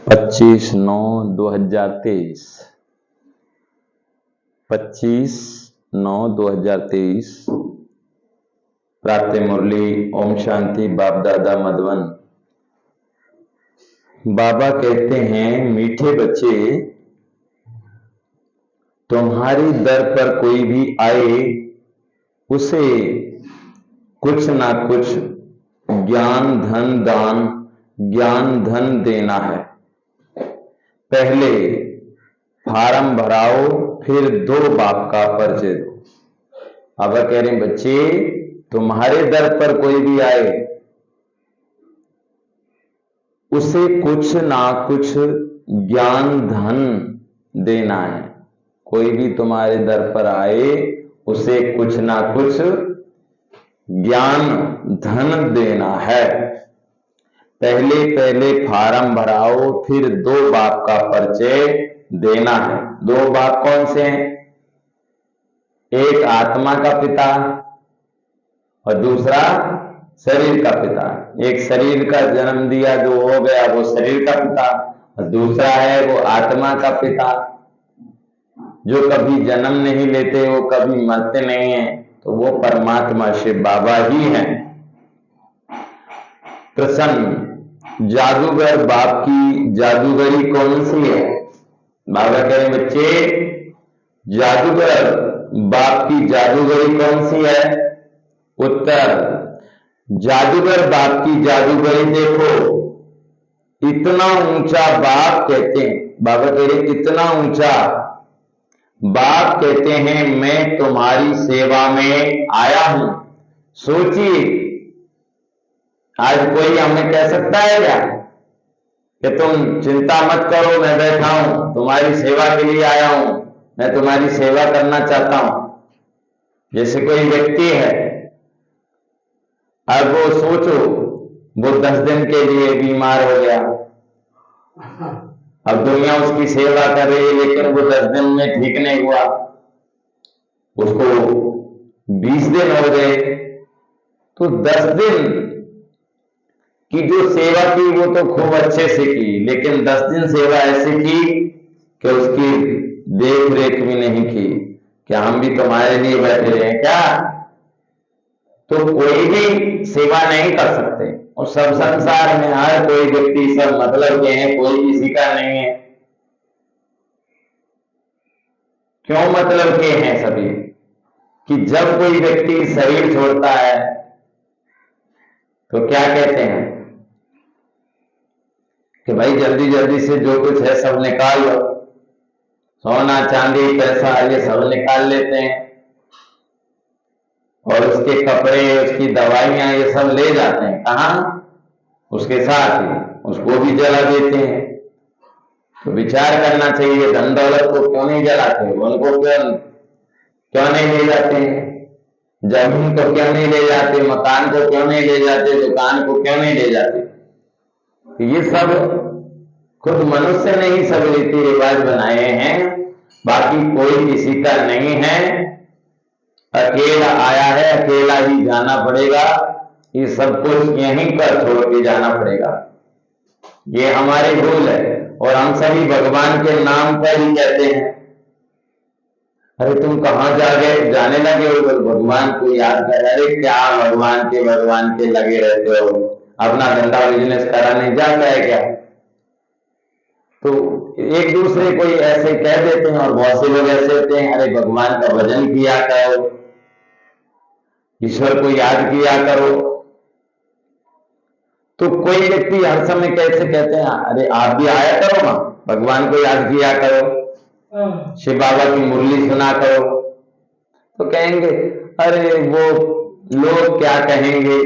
25/9/2023 25/9/2023 प्रातः मुरली। ओम शांति। बाप दादा मधुबन। बाबा कहते हैं, मीठे बच्चे, तुम्हारी दर पर कोई भी आए उसे कुछ ना कुछ ज्ञान धन दान, ज्ञान धन देना है। पहले फार्म भराओ, फिर 2 बाप का परिचय दो। अब कह रहे हैं, बच्चे, तुम्हारे दर पर कोई भी आए उसे कुछ ना कुछ ज्ञान धन देना है। कोई भी तुम्हारे दर पर आए उसे कुछ ना कुछ ज्ञान धन देना है। पहले फार्म भराओ, फिर 2 बाप का परिचय देना है। 2 बाप कौन से हैं? एक आत्मा का पिता और दूसरा शरीर का पिता। एक शरीर का जन्म दिया जो हो गया वो शरीर का पिता, और दूसरा है वो आत्मा का पिता जो कभी जन्म नहीं लेते, वो कभी मरते नहीं है, तो वो परमात्मा शिव बाबा ही हैं। प्रसन्न जादूगर बाप की जादूगरी कौन सी है? बाबा कह रहे, बच्चे, जादूगर बाप की जादूगरी कौन सी है? उत्तर, जादूगर बाप की जादूगरी देखो, इतना ऊंचा बाप कहते हैं। बाबा कह रहे, इतना ऊंचा बाप कहते हैं, मैं तुम्हारी सेवा में आया हूं। सोचिए, आज कोई हमें कह सकता है क्या कि तुम चिंता मत करो, मैं बैठा हूं, तुम्हारी सेवा के लिए आया हूं, मैं तुम्हारी सेवा करना चाहता हूं। जैसे कोई व्यक्ति है, अब वो सोचो, वो 10 दिन के लिए बीमार हो गया, अब दुनिया उसकी सेवा कर रही है, लेकिन वो 10 दिन में ठीक नहीं हुआ, उसको 20 दिन हो गए, तो 10 दिन की जो सेवा की वो तो खूब अच्छे से की, लेकिन 10 दिन सेवा ऐसे की कि उसकी देख रेख भी नहीं की। क्या हम भी तुम्हारे लिए बैठे रहे हैं क्या? तो कोई भी सेवा नहीं कर सकते, और सब संसार में हर कोई व्यक्ति सब मतलब के हैं, कोई किसी का नहीं है। क्यों मतलब के हैं सभी? कि जब कोई व्यक्ति शरीर छोड़ता है तो क्या कहते हैं कि भाई जल्दी जल्दी से जो कुछ है सब निकाल लो, सोना चांदी पैसा ये सब निकाल लेते हैं, और उसके कपड़े उसकी दवाइयां ये सब ले जाते हैं। कहां? उसके साथ ही उसको भी जला देते हैं। तो विचार करना चाहिए, धन दौलत को क्यों नहीं जलाते, उनको क्यों नहीं ले जाते हैं, जमीन को क्यों नहीं ले जाते, मकान को क्यों नहीं ले जाते, दुकान को क्यों नहीं ले जाते? ये सब खुद मनुष्य ने ही सब रीति रिवाज बनाए हैं, बाकी कोई किसी का नहीं है। अकेला आया है, अकेला ही जाना पड़ेगा। ये सब कुछ यहीं पर छोड़ के जाना पड़ेगा। ये हमारी भूल है, और हम सभी भगवान के नाम पर ही कहते हैं, अरे तुम कहां जाने लगे हो, भगवान को याद कर। अरे क्या भगवान के लगे रहते हो, अपना धंधा बिजनेस करा नहीं जाता है क्या? तो एक दूसरे को ऐसे कह देते हैं, और बहुत से लोग ऐसे होते हैं, अरे भगवान का भजन किया करो, ईश्वर को याद किया करो। तो कोई व्यक्ति हर समय कैसे कहते हैं, अरे आप भी आया करो ना, भगवान को याद किया करो, शिव बाबा की मुरली सुना करो। तो कहेंगे, अरे वो लोग क्या कहेंगे।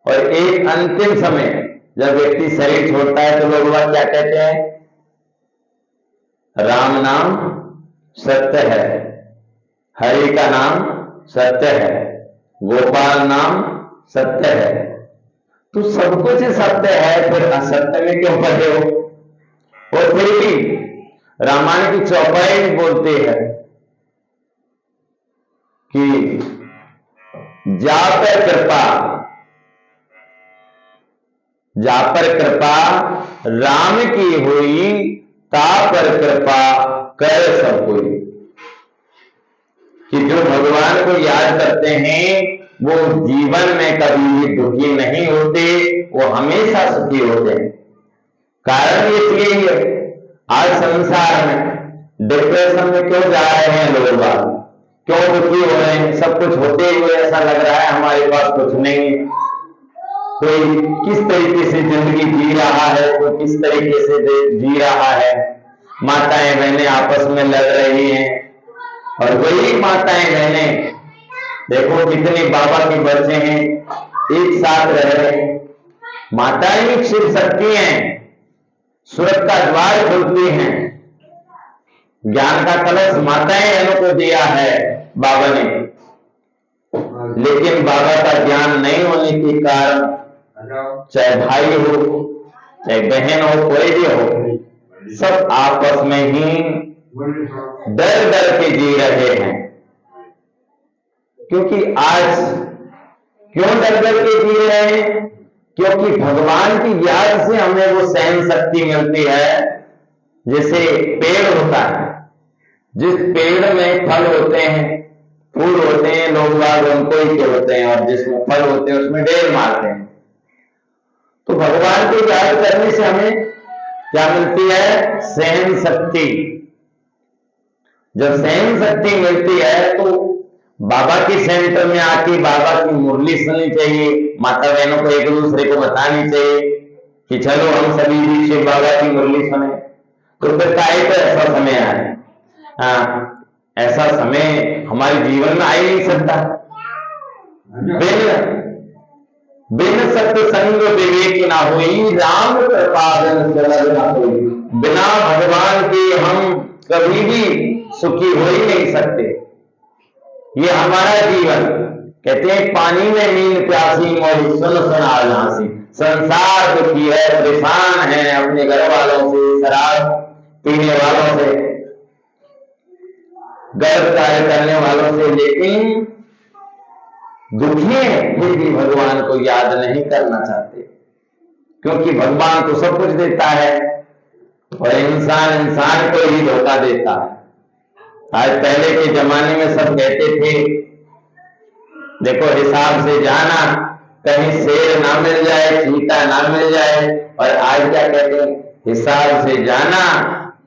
और एक अंतिम समय जब व्यक्ति शरीर छोड़ता है तो लोग वह क्या कहते हैं, राम नाम सत्य है, हरि का नाम सत्य है, गोपाल नाम सत्य है। तो सब कुछ सत्य है, फिर असत्य में क्यों फंसे हो? और फिर भी रामायण की चौपाई बोलते हैं कि जा पे कृपा जा पर कृपा राम की हुई, ता पर कृपा कर सब कोई। कि जो भगवान को याद करते हैं वो जीवन में कभी भी दुखी नहीं होते, वो हमेशा सुखी होते हैं। कारण इसलिए ही है, आज संसार में डिप्रेशन में क्यों जा रहे हैं लोग, क्यों दुखी हो रहे हैं? सब कुछ होते हुए ऐसा लग रहा है हमारे पास कुछ नहीं है। कोई किस तरीके से जिंदगी जी रहा है, कोई किस तरीके से जी रहा है। माताएं बहनें आपस में लड़ रही हैं, और वही माताएं बहनें देखो कितने बाबा के बच्चे हैं, एक साथ रह रहे हैं। माताएं शिव शक्ति हैं, स्वर्ग का द्वार खोलती हैं। ज्ञान का कलश माताएं बहनों को दिया है बाबा ने, लेकिन बाबा का ज्ञान नहीं होने के कारण चाहे भाई हो चाहे बहन हो, कोई भी हो, सब आपस में ही डर डर के जी रहे हैं। क्योंकि आज क्यों डर डर के जी रहे हैं? क्योंकि भगवान की याद से हमें वो सहन शक्ति मिलती है। जैसे पेड़ होता है, जिस पेड़ में फल होते हैं, फूल होते हैं, लोग बाग उनको ही होते हैं, और जिसमें फल होते हैं उसमें ढेर मारते हैं। तो भगवान को याद करने से हमें क्या मिलती है? सहन शक्ति। जब सहन शक्ति मिलती है तो बाबा के सेंटर में आके बाबा की मुरली सुननी चाहिए। माता बहनों को एक दूसरे को बतानी चाहिए कि चलो हम सभी भी शिव बाबा की मुरली सुने। तो फिर काहे तो ऐसा समय आए, ऐसा समय हमारे जीवन में आ ही नहीं सकता। बिन सत्संग विवेक ना हुई, राम कृपा बिन सरल ना होई। बिना भगवान के हम कभी भी सुखी हो ही नहीं सकते। ये हमारा जीवन, कहते हैं पानी में नींद प्यासी मोरी सुन सुन आलसी। संसार दुखी है, परेशान है अपने घर वालों से, शराब पीने वालों से, गलत कार्य करने वालों से, लेकिन दुखी है फिर भी भगवान को याद नहीं करना चाहते। क्योंकि भगवान तो सब कुछ देता है और इंसान इंसान को ही धोखा देता है। आज पहले के जमाने में सब कहते थे देखो हिसाब से जाना, कहीं शेर ना मिल जाए, चीता ना मिल जाए। और आज क्या कहते हैं? हिसाब से जाना,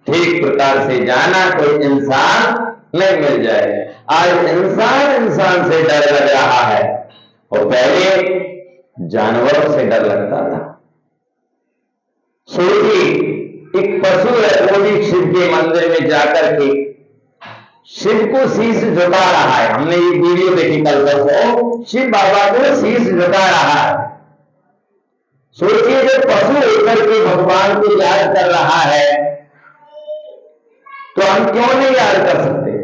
ठीक प्रकार से जाना, कोई इंसान नहीं मिल जाए। आज इंसान इंसान से डर लग रहा है, और पहले जानवरों से डर लगता था। सोचिए, एक पशु है वो भी शिव के मंदिर में जाकर के शिव को शीश झुका रहा है। हमने ये वीडियो देखी कल परसों, शिव बाबा को शीश झुका रहा है। सोचिए, जब पशु होकर के भगवान को याद कर रहा है तो हम क्यों नहीं याद कर सकते?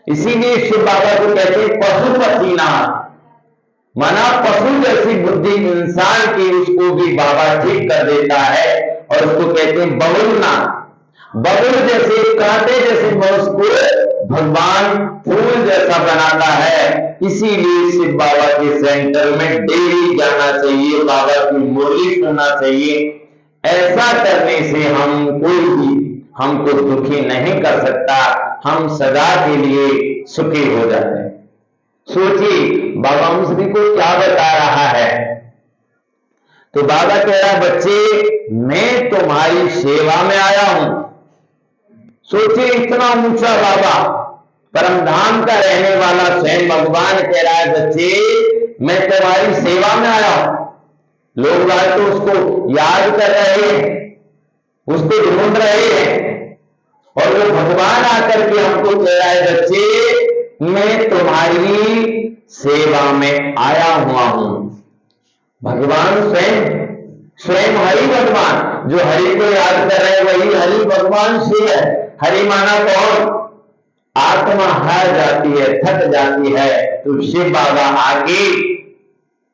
इसीलिए शिव बाबा को कहते हैं पशुपतिनाथ, माना पशु जैसी बुद्धि इंसान की, उसको भी बाबा ठीक कर देता है। और उसको कहते हैं बबुलनाथ। बबुल जैसे, कांटे जैसे मनुष्य को भगवान फूल जैसा बनाता है। इसीलिए शिव बाबा के सेंटर में डेली जाना चाहिए, बाबा की मुरली सुनना चाहिए। ऐसा करने से हम कोई भी हमको दुखी नहीं कर सकता, हम सदा के लिए सुखी हो जाते हैं। सोचिए बाबा हम सभी को क्या बता रहा है। तो बाबा कह रहा है बच्चे मैं तुम्हारी सेवा में आया हूं। सोचिए इतना ऊंचा बाबा, परम धाम का रहने वाला स्वयं भगवान कह रहा है बच्चे मैं तुम्हारी सेवा में आया हूं। लोग बात तो उसको याद कर रहे हैं, उसको ढूंढ रहे हैं, और वो भगवान आकर के हमको कह रहा है बच्चे मैं तुम्हारी सेवा में आया हुआ हूं। भगवान स्वयं हरि भगवान, जो हरि को याद कर रहे हैं वही हरि भगवान शिव है। हरि माना कौन? आत्मा हार जाती है, थक जाती है, तो शिव बाबा आके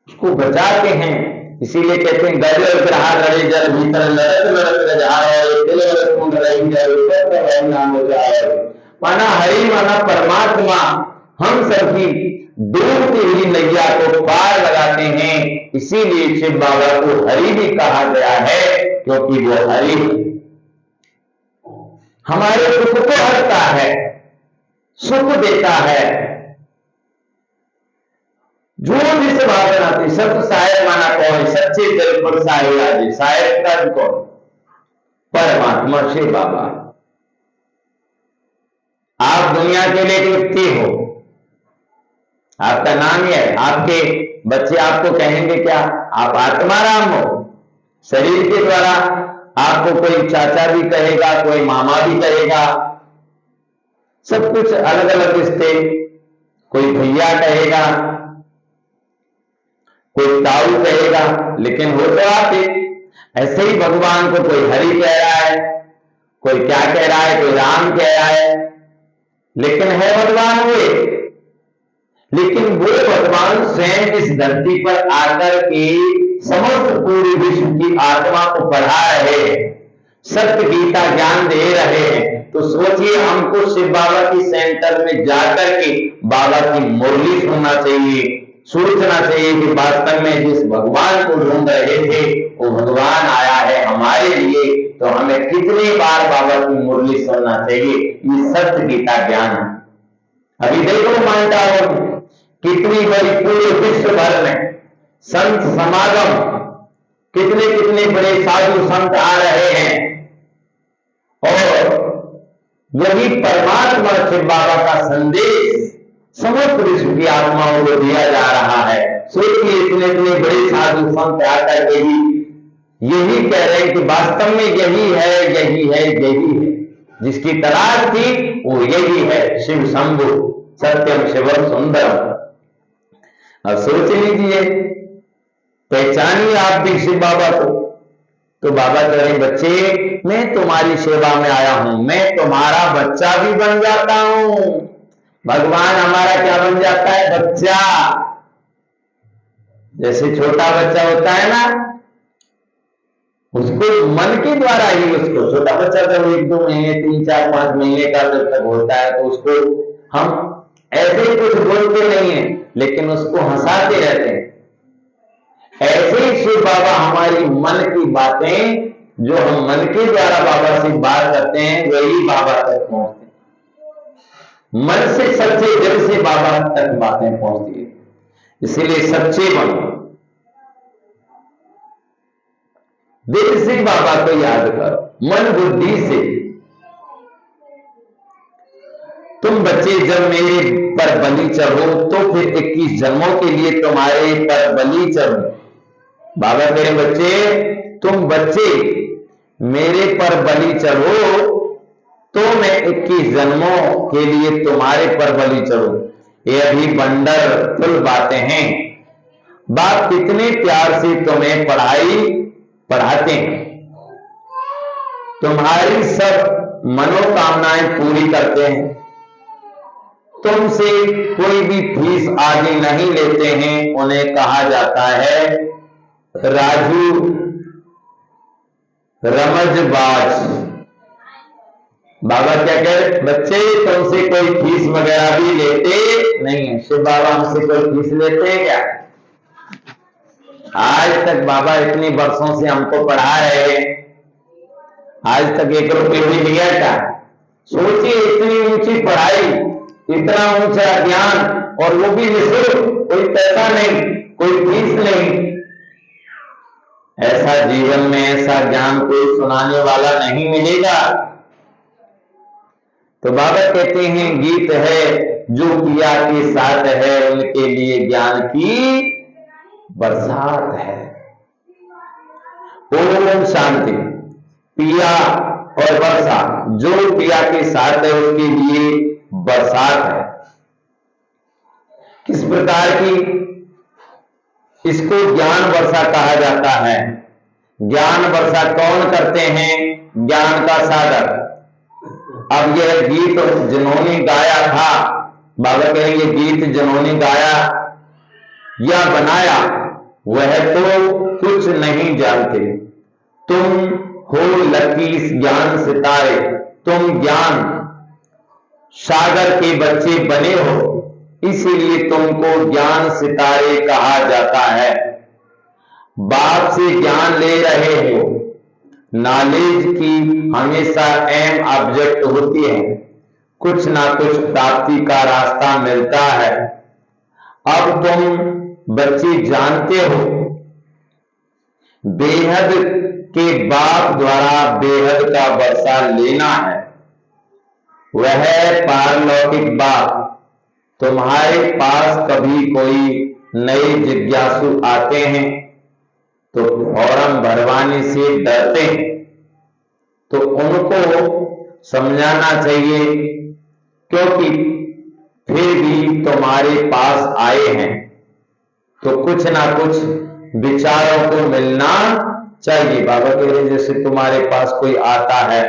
उसको बचाते हैं। इसीलिए कहते हैं गजल ग्रह लड़े जल भीतर लड़त लड़त रजाए। माना हरि माना परमात्मा, हम सभी डूबती हुई नैया को पार लगाते हैं। इसीलिए शिव बाबा को हरि भी कहा गया है, क्योंकि वो हरि हमारे दुख को हरता है, सुख देता है। जो जिस भावना थी सब साहेब माना कौन, सच्चे दिल पर साहेब राजे, साहेब का कौन, परमात्मा शिव बाबा। आप दुनिया के लिए एक व्यक्ति हो, आपका नाम ही है, आपके बच्चे आपको कहेंगे क्या, आप आत्माराम हो। शरीर के द्वारा आपको कोई चाचा भी कहेगा, कोई मामा भी कहेगा, सब कुछ अलग अलग रिश्ते, कोई भैया कहेगा, कोई ताऊ कहेगा, लेकिन हो तो आप ही। ऐसे ही भगवान को कोई हरि कह रहा है, कोई क्या कह रहा है, कोई राम कह रहा है, लेकिन है भगवान वो एक। लेकिन वो भगवान स्वयं इस धरती पर आकर के समस्त पूरे विश्व की आत्मा को पढ़ा रहे हैं, सत्य गीता ज्ञान दे रहे हैं। तो सोचिए, हमको शिव बाबा की सेंटर में जाकर के बाबा की मुरली सुनना चाहिए, सोचना चाहिए कि वास्तव में जिस भगवान को ढूंढ रहे थे वो भगवान आया है हमारे लिए। तो हमें कितनी बार बाबा की मुरली सुनना चाहिए। ये सत्य गीता ज्ञान है। अभी देखो मानता हूं कितनी बड़ी पूरे विश्व भर में संत समागम, कितने कितने बड़े साधु संत आ रहे हैं, और वही परमात्मा शिव बाबा का संदेश समस्त विश्व की आत्माओं को दिया जा रहा है। सोचिए, इतने इतने बड़े साधु संत आकर के भी यही कह रहे हैं कि वास्तव में यही है, यही है, यही है। जिसकी तलाश थी वो यही है, शिव शंभु सत्यम शिवम सुंदरम। अब सोच लीजिए, पहचानिए आप भी शिव बाबा को। तो बाबा कह रहे हैं, बच्चे मैं तुम्हारी सेवा में आया हूं, मैं तुम्हारा बच्चा भी बन जाता हूं। भगवान हमारा क्या बन जाता है, बच्चा। जैसे छोटा बच्चा होता है ना, उसको मन के द्वारा ही, उसको छोटा बच्चा जब 1-2 महीने 3-4-5 महीने का जब तक होता है तो उसको हम ऐसे कुछ बोलते नहीं है, लेकिन उसको हंसाते रहते हैं। ऐसे ही शिव बाबा हमारी मन की बातें, जो हम मन के द्वारा बाबा से बात करते हैं, वही बाबा तक पहुंचते हैं। मन से, सच्चे दिल से बाबा तक बातें पहुंचती है। इसीलिए सच्चे बनो, दिल से बाबा को याद करो, मन बुद्धि से। तुम बच्चे जब मेरे पर बलि चढ़ो तो फिर 21 जन्मों के लिए तुम्हारे पर बलि चढ़ो। बाबा मेरे बच्चे, तुम बच्चे मेरे पर बलि चढ़ो तो मैं 21 जन्मों के लिए तुम्हारे पर बलि चढ़ूं। ये अभी बंडर फुल बातें हैं। बाप कितने प्यार से तुम्हें पढ़ाते हैं, तुम्हारी सब मनोकामनाएं पूरी करते हैं, तुमसे कोई भी फीस आगे नहीं लेते हैं। उन्हें कहा जाता है राजू रमजबाज। बाबा क्या कह रहे, बच्चे तुमसे कोई फीस वगैरह भी लेते नहीं है। शिव बाबा हमसे कोई फीस लेते हैं क्या? आज तक बाबा इतने वर्षों से हमको पढ़ा रहे हैं, आज तक 1 रुपये भी लिया क्या? सोचिए, इतनी ऊंची पढ़ाई, इतना ऊंचा ज्ञान, और वो भी निःशुल्क, कोई पैसा नहीं, कोई फीस नहीं। ऐसा जीवन में ऐसा ज्ञान कोई सुनाने वाला नहीं मिलेगा। तो बाबा कहते हैं, गीत है जो पिया के साथ है, उनके लिए ज्ञान की बरसात है। ओम शांति। पिया और वर्षा, जो पिया के साथ है उसके लिए बरसात है। किस प्रकार की? इसको ज्ञान वर्षा कहा जाता है। ज्ञान वर्षा कौन करते हैं? ज्ञान का सागर। अब यह गीत जिन्होंने गाया था, बाबा कहेंगे गीत जिन्होंने गाया या बनाया वह तो कुछ नहीं जानते। तुम हो लकीस ज्ञान सितारे, तुम ज्ञान सागर के बच्चे बने हो। इसीलिए तुमको ज्ञान सितारे कहा जाता है। बाप से ज्ञान ले रहे हो, नॉलेज की हमेशा एम ऑब्जेक्ट होती है, कुछ ना कुछ प्राप्ति का रास्ता मिलता है। अब तुम बच्चे जानते हो, बेहद के बाप द्वारा बेहद का वर्षा लेना है। वह पारलौकिक बाप तुम्हारे पास कभी कोई नए जिज्ञासु आते हैं तो फॉर्म भरवाने से डरते हैं, तो उनको समझाना चाहिए, क्योंकि फिर भी तुम्हारे पास आए हैं तो कुछ ना कुछ विचारों को मिलना चाहिए। बाबा कह रहे हैं जैसे तुम्हारे पास कोई आता है,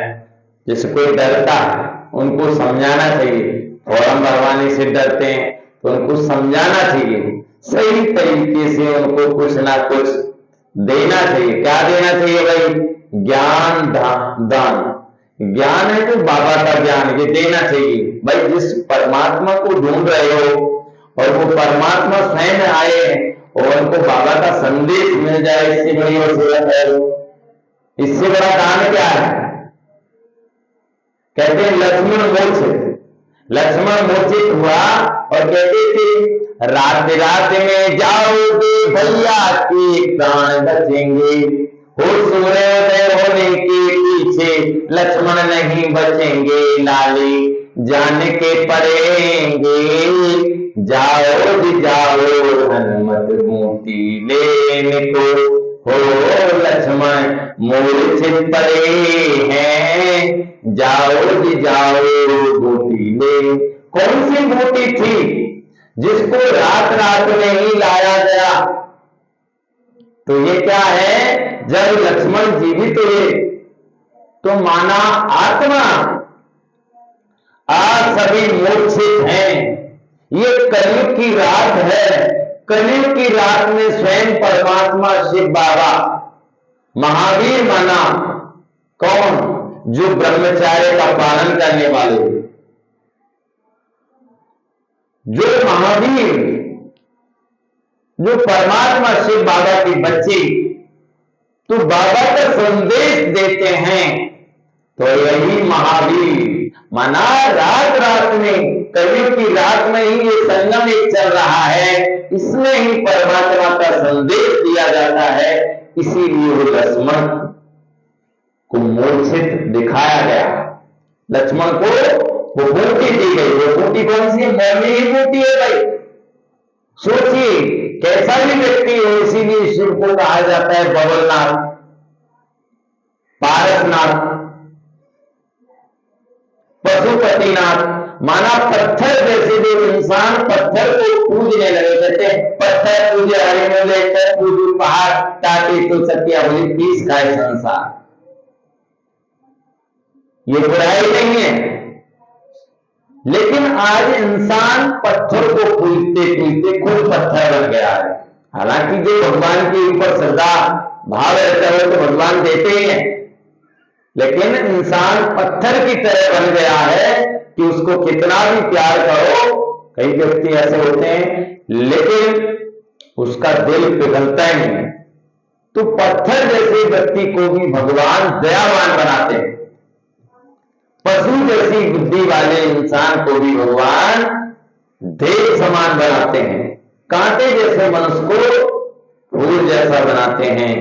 जैसे कोई डरता है, उनको समझाना चाहिए। फॉर्म भरवाने से डरते हैं तो उनको समझाना चाहिए, सही तरीके से उनको कुछ ना कुछ देना चाहिए। क्या देना चाहिए भाई? ज्ञान दान। ज्ञान है तो बाबा का ज्ञान, ये देना चाहिए भाई। जिस परमात्मा को ढूंढ रहे हो और वो परमात्मा स्वयं आए और उनको बाबा का संदेश मिल जाए, इससे बड़ी वसीयत है। इससे बड़ा दान क्या है? कहते हैं लक्ष्मण मूर्छित, लक्ष्मण मूर्छित हुआ और कहते थे रात रात में जाओगे भैया के प्राण बचेंगे, हो सूर्योदय होने के पीछे लक्ष्मण नहीं बचेंगे, लाली जान के पड़ेंगे। जाओ जी जाओ हनुमत मोती लेने को, हो लक्ष्मण मूर्छित पड़े हैं, जाओ जी जाओ बूटी ले। कौन सी बूटी थी जिसको रात रात में ही लाया गया? तो ये क्या है? जब लक्ष्मण जीवित हुए तो माना आत्मा आज सभी मूर्छित हैं। ये कलयुग की रात है, कलयुग की रात में स्वयं परमात्मा शिव बाबा महावीर माना कौन? जो ब्रह्मचार्य का पालन करने वाले, जो महावीर, जो परमात्मा शिव बाबा के बच्चे तो बाबा का संदेश देते हैं, तो यही महावीर माना रात रात में, कलयुग की रात में ही ये संगम एक चल रहा है, इसमें ही परमात्मा का संदेश दिया जाता है। इसीलिए वो लक्ष्मण को मूर्छित दिखाया गया। लक्ष्मण को वो बूटी दी गई। वो बूटी कौन सी है? मौनी ही बूटी है भाई। सोचिए कैसा भी व्यक्ति हो, इसीलिए शिव को कहा जाता है बबलनाथ, पारसनाथ, पशुपतिनाथ। माना पत्थर जैसे जो इंसान पत्थर को पूजने लगे, कहते हैं पत्थर पूजे हरि मिले, पूजू पहाड़ ताकि तो सत्या बोली पीस खाए संसार। ये बुराई नहीं है, लेकिन आज इंसान पत्थर को पूजते पूजते खुद पत्थर बन गया है। हालांकि जो भगवान के ऊपर श्रद्धा भाव रहता है तो भगवान देते ही हैं, लेकिन इंसान पत्थर की तरह बन गया है कि उसको कितना भी प्यार करो। कई व्यक्ति ऐसे होते हैं लेकिन उसका दिल पिघलता ही नहीं। तो पत्थर जैसे व्यक्ति को भी भगवान दयावान बनाते हैं, पशु जैसी बुद्धि वाले इंसान को भी भगवान देव समान बनाते हैं, कांटे जैसे मनुष्य को फूल जैसा बनाते हैं।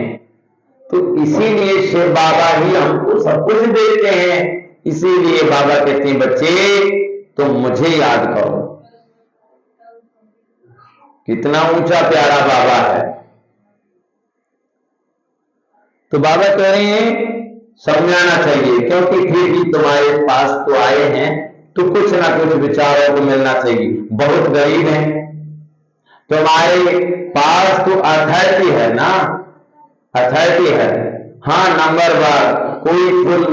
तो इसीलिए शिव बाबा ही हमको सब कुछ देते हैं। इसीलिए बाबा कहते हैं बच्चे तुम मुझे याद करो। कितना ऊंचा प्यारा बाबा है। तो बाबा कह रहे हैं समझाना चाहिए, क्योंकि फिर भी तुम्हारे पास तो आए हैं तो कुछ ना कुछ विचारों को मिलना चाहिए। बहुत गरीब हैं, तुम्हारे पास तो अथॉरिटी है ना, अथॉरिटी है। हाँ नंबर बार कोई फुल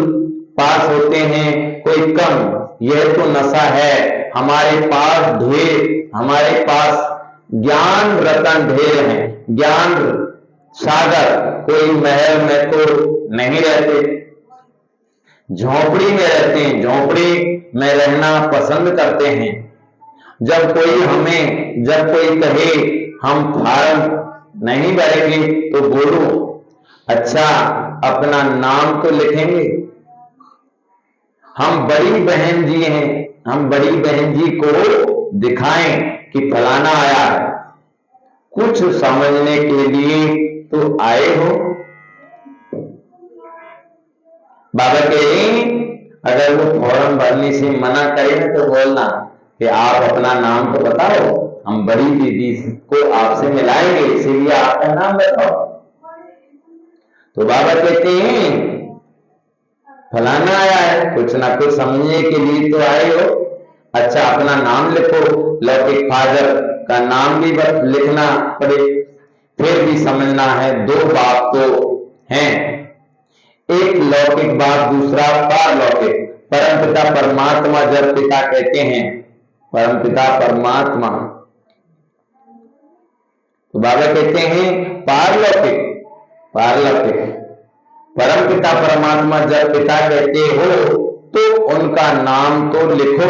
पास होते हैं, कोई कम, यह तो नशा है। हमारे पास ढेर, हमारे पास ज्ञान रतन ढेर हैं, ज्ञान सागर। कोई महल में तो नहीं रहते, झोपड़ी में रहते हैं, झोपड़ी में रहना पसंद करते हैं। जब कोई कहे हम फॉर्म नहीं भरेंगे तो बोलो अच्छा अपना नाम तो लिखेंगे। हम बड़ी बहन जी हैं, हम बड़ी बहन जी को दिखाएं कि फलाना आया है, कुछ समझने के लिए तो आए हो। बाबा कहे अगर वो फॉर्म भरने से मना करे ना तो बोलना कि आप अपना नाम तो बताओ, हम बड़ी दीदी को आपसे मिलाएंगे, इसीलिए आपका नाम बताओ। तो बाबा कहते हैं फलाना आया है, कुछ ना कुछ समझने के लिए तो आए हो, अच्छा अपना नाम लिखो। लौकिक फादर का नाम भी लिखना पड़े, फिर भी समझना है दो बाप तो हैं, एक लौकिक बाप दूसरा पारलौकिक। परमपिता परमात्मा जब पिता कहते हैं परमपिता परमात्मा, तो बाबा कहते हैं पारलौकिक पारलौकिक। परमपिता परमात्मा जब पिता कहते हो तो उनका नाम तो लिखो।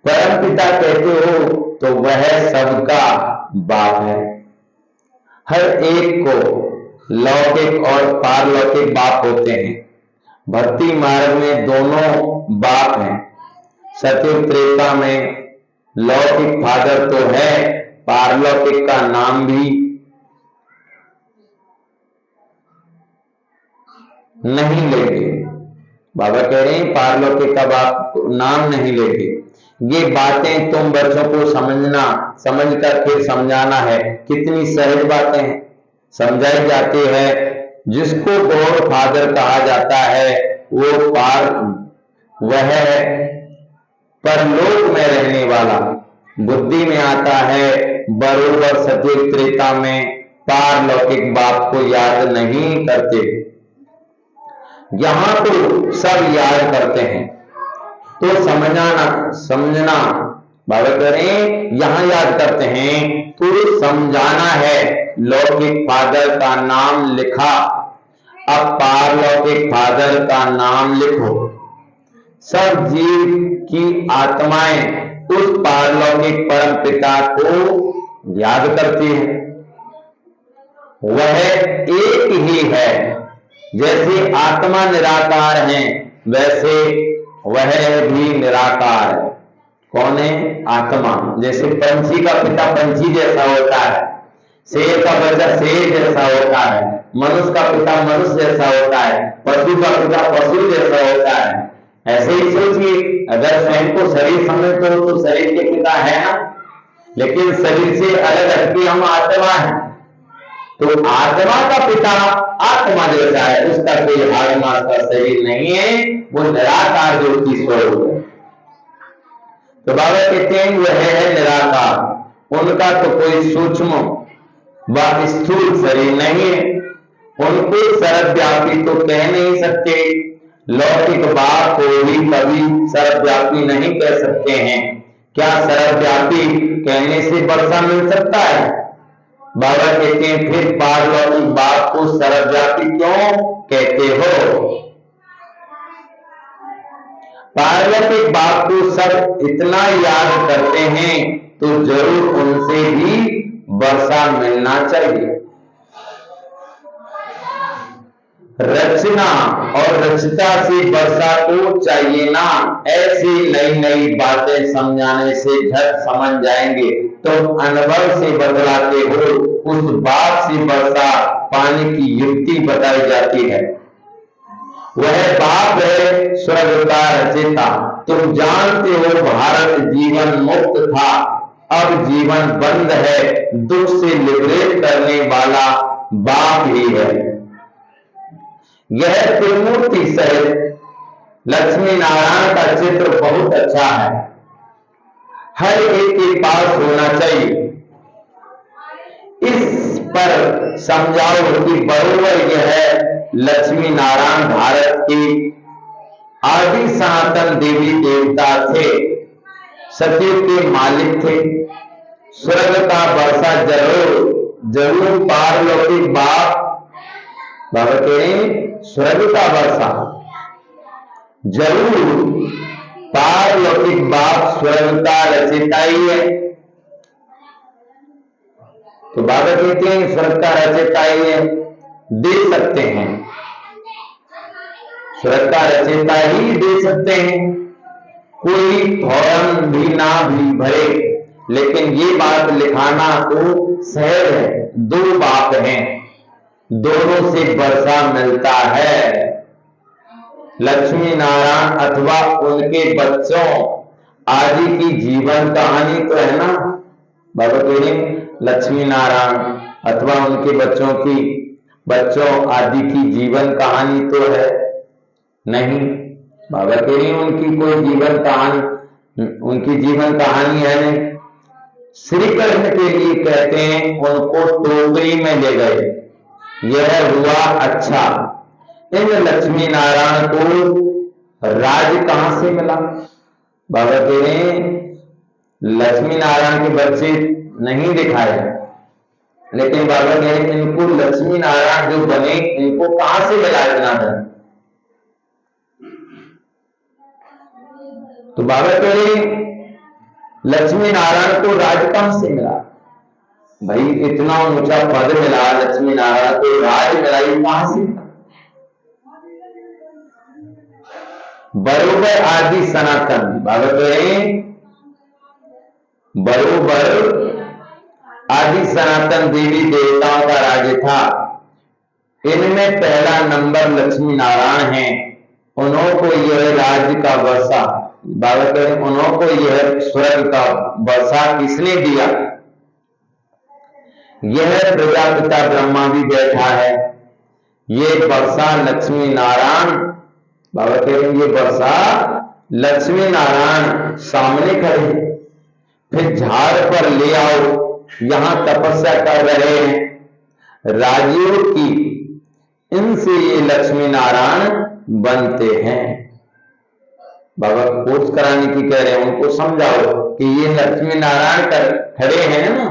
परमपिता कहते हो तो वह सबका बाप है। हर एक को लौकिक और पारलौकिक बाप होते हैं। भक्ति मार्ग में दोनों बाप हैं। सतयुग त्रेता में लौकिक फादर तो है, पारलौकिक का नाम भी नहीं लेंगे। बाबा कह रहे हैं पारलौकिक का बाप नाम नहीं लेंगे। ये बातें तुम बच्चों को समझकर फिर समझाना है। कितनी सहज बातें हैं, समझाई जाती है। जिसको गॉड फादर कहा जाता है वह परलोक में रहने वाला। बुद्धि में आता है बरोबर सतयुग त्रेता में पारलौकिक बाप को याद नहीं करते, यहां तो सब याद करते हैं। तो समझना बाबा कह रहे हैं यहां याद करते हैं तो समझाना है। लौकिक फादर का नाम लिखा, अब पारलौकिक फादर का नाम लिखो। सब जीव की आत्माएं उस पारलौकिक परम पिता को याद करती है। वह एक ही है। जैसे आत्मा निराकार है वैसे वह भी निराकार है। कौन है? आत्मा। जैसे पंछी का पिता पंछी जैसा होता है, शेर का बच्चा शेर जैसा होता है, मनुष्य का पिता मनुष्य जैसा होता है, पशु का पिता पशु जैसा होता है। ऐसे ही सोचिए, अगर स्वयं को शरीर समझते हो तो शरीर के पिता है ना, लेकिन शरीर से अलग हटके हम आत्मा है। तो आत्मा का पिता आत्मा जैसा है, उसका कोई आत्मा का शरीर नहीं है, वो निराकार ज्योति स्वरूप है। तो बाबा कहते हैं वह है निराकार। उनका तो कोई सूक्ष्म व स्थूल शरीर नहीं है। उनको सर्वव्यापी तो कह नहीं सकते। लौकिक बाप को भी कभी सर्वव्यापी नहीं कह सकते हैं। क्या सर्वव्यापी कहने से वर्षा मिल सकता है? बाबा कहते हैं फिर पारलौकिक बाप को सर्वव्यापी क्यों कहते हो? पारलौकिक बाप को सब इतना याद करते हैं तो जरूर उनसे भी वर्षा मिलना चाहिए। रचना और रचता से वर्षा को चाहिए ना। ऐसी नई नई बातें समझाने से झट समझ जाएंगे। तो अनुभव से बतलाते हो उस बात से वर्षा पानी की युक्ति बताई जाती है। वह बाप है स्वर्ग का रचयिता। तुम जानते हो भारत जीवन मुक्त था, अब जीवन बंद है। दुख से लिबरेट करने वाला बाप ही है। यह त्रिमूर्ति सहित लक्ष्मी नारायण का चित्र बहुत अच्छा है, हर एक के पास होना चाहिए। इस पर समझाओ कि बरोबर यह लक्ष्मी नारायण भारत के आदि सनातन देवी देवता थे, सतयुग के मालिक थे। स्वर्ग का वर्षा जरूर पारलौकिक बाप बाबा कह रहे स्वर्ग का वर्षा जरूर पारलौकिक बाप स्वर्ग का रचयिता ही है। तो बाबा कहते हैं स्वर्ग का रचयिता ही है, दे सकते हैं, स्वर्ग का रचयिता ही दे सकते हैं, कोई फौरन भी ना भी भरे। लेकिन ये बात लिखाना तो सहज है, दो बाप हैं, दोनों से वर्षा मिलता है। लक्ष्मी नारायण अथवा उनके बच्चों आदि की जीवन कहानी तो है ना। बाबा कह रहे लक्ष्मी नारायण अथवा उनके बच्चों आदि की जीवन कहानी तो है नहीं। बाबा कह रहे उनकी कोई जीवन कहानी, उनकी जीवन कहानी है नहीं। श्री कृष्ण के लिए कहते हैं उनको टोकरी में ले गए, यह हुआ अच्छा। इन लक्ष्मी नारायण को राज कहां से मिला? बाबा कह रहे हैं लक्ष्मी नारायण के बच्चे नहीं दिखाए, लेकिन बाबा कह रहे हैं इनको लक्ष्मी नारायण जो बने इनको कहां से मिला इतना धन? तो बाबा कह रहे लक्ष्मी नारायण को राज कहां से मिला? भाई इतना ऊंचा पद मिला लक्ष्मी नारायण को, राज मिला ये कहां से? बरोबर आदि सनातन, बाबा कह रहे बरोबर आदि सनातन देवी देवताओं का राज्य था। इनमें पहला नंबर लक्ष्मी नारायण है, उन्हों को यह राज्य का वर्षा, बाबा कह रहे उन्हों को यह स्वर्ग का वर्षा किसने दिया? यह प्रजापिता ब्रह्मा भी बैठा है, ये वर्षा लक्ष्मी नारायण, बाबा कह रहे ये वर्षा लक्ष्मी नारायण सामने खड़े, फिर झाड़ पर ले आओ, यहां तपस्या कर रहे हैं राजीव की, इनसे ये लक्ष्मी नारायण बनते हैं। बाबा कोर्स कराने की कह रहे हैं, उनको समझाओ कि ये लक्ष्मी नारायण खड़े हैं ना,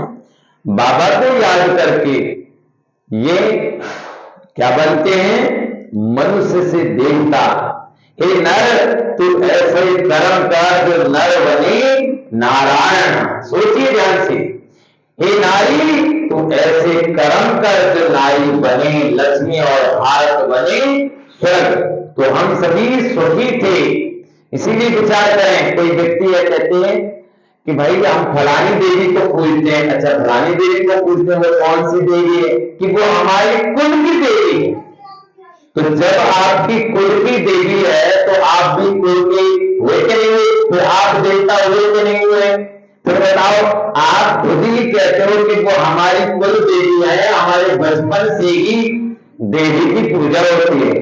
बाबा को याद करके ये क्या बनते हैं? मनुष्य से देवता। हे नर तू ऐसे कर्म कर जो नर बने नारायण। सोचिए ध्यान से, हे नारी तू ऐसे कर्म कर जो नारी बने लक्ष्मी और भारत बने स्वर्ग। तो हम सभी सुखी थे, इसीलिए विचार करें। कोई व्यक्ति है कहते हैं कि भाई हम फलानी देवी को पूजते हैं, अच्छा फलानी देवी को पूजते हैं, वो कौन सी देवी है? कि वो हमारे कुल की देवी है। तो जब आपकी कुल की देवी है तो आप भी कुल के हुए कि नहीं हुए? फिर आप देवता हुए कि नहीं हुए? फिर बताओ, आप खुद ही कहते हो कि वो हमारी कुल देवी है, हमारे बचपन से ही देवी की पूजा होती है।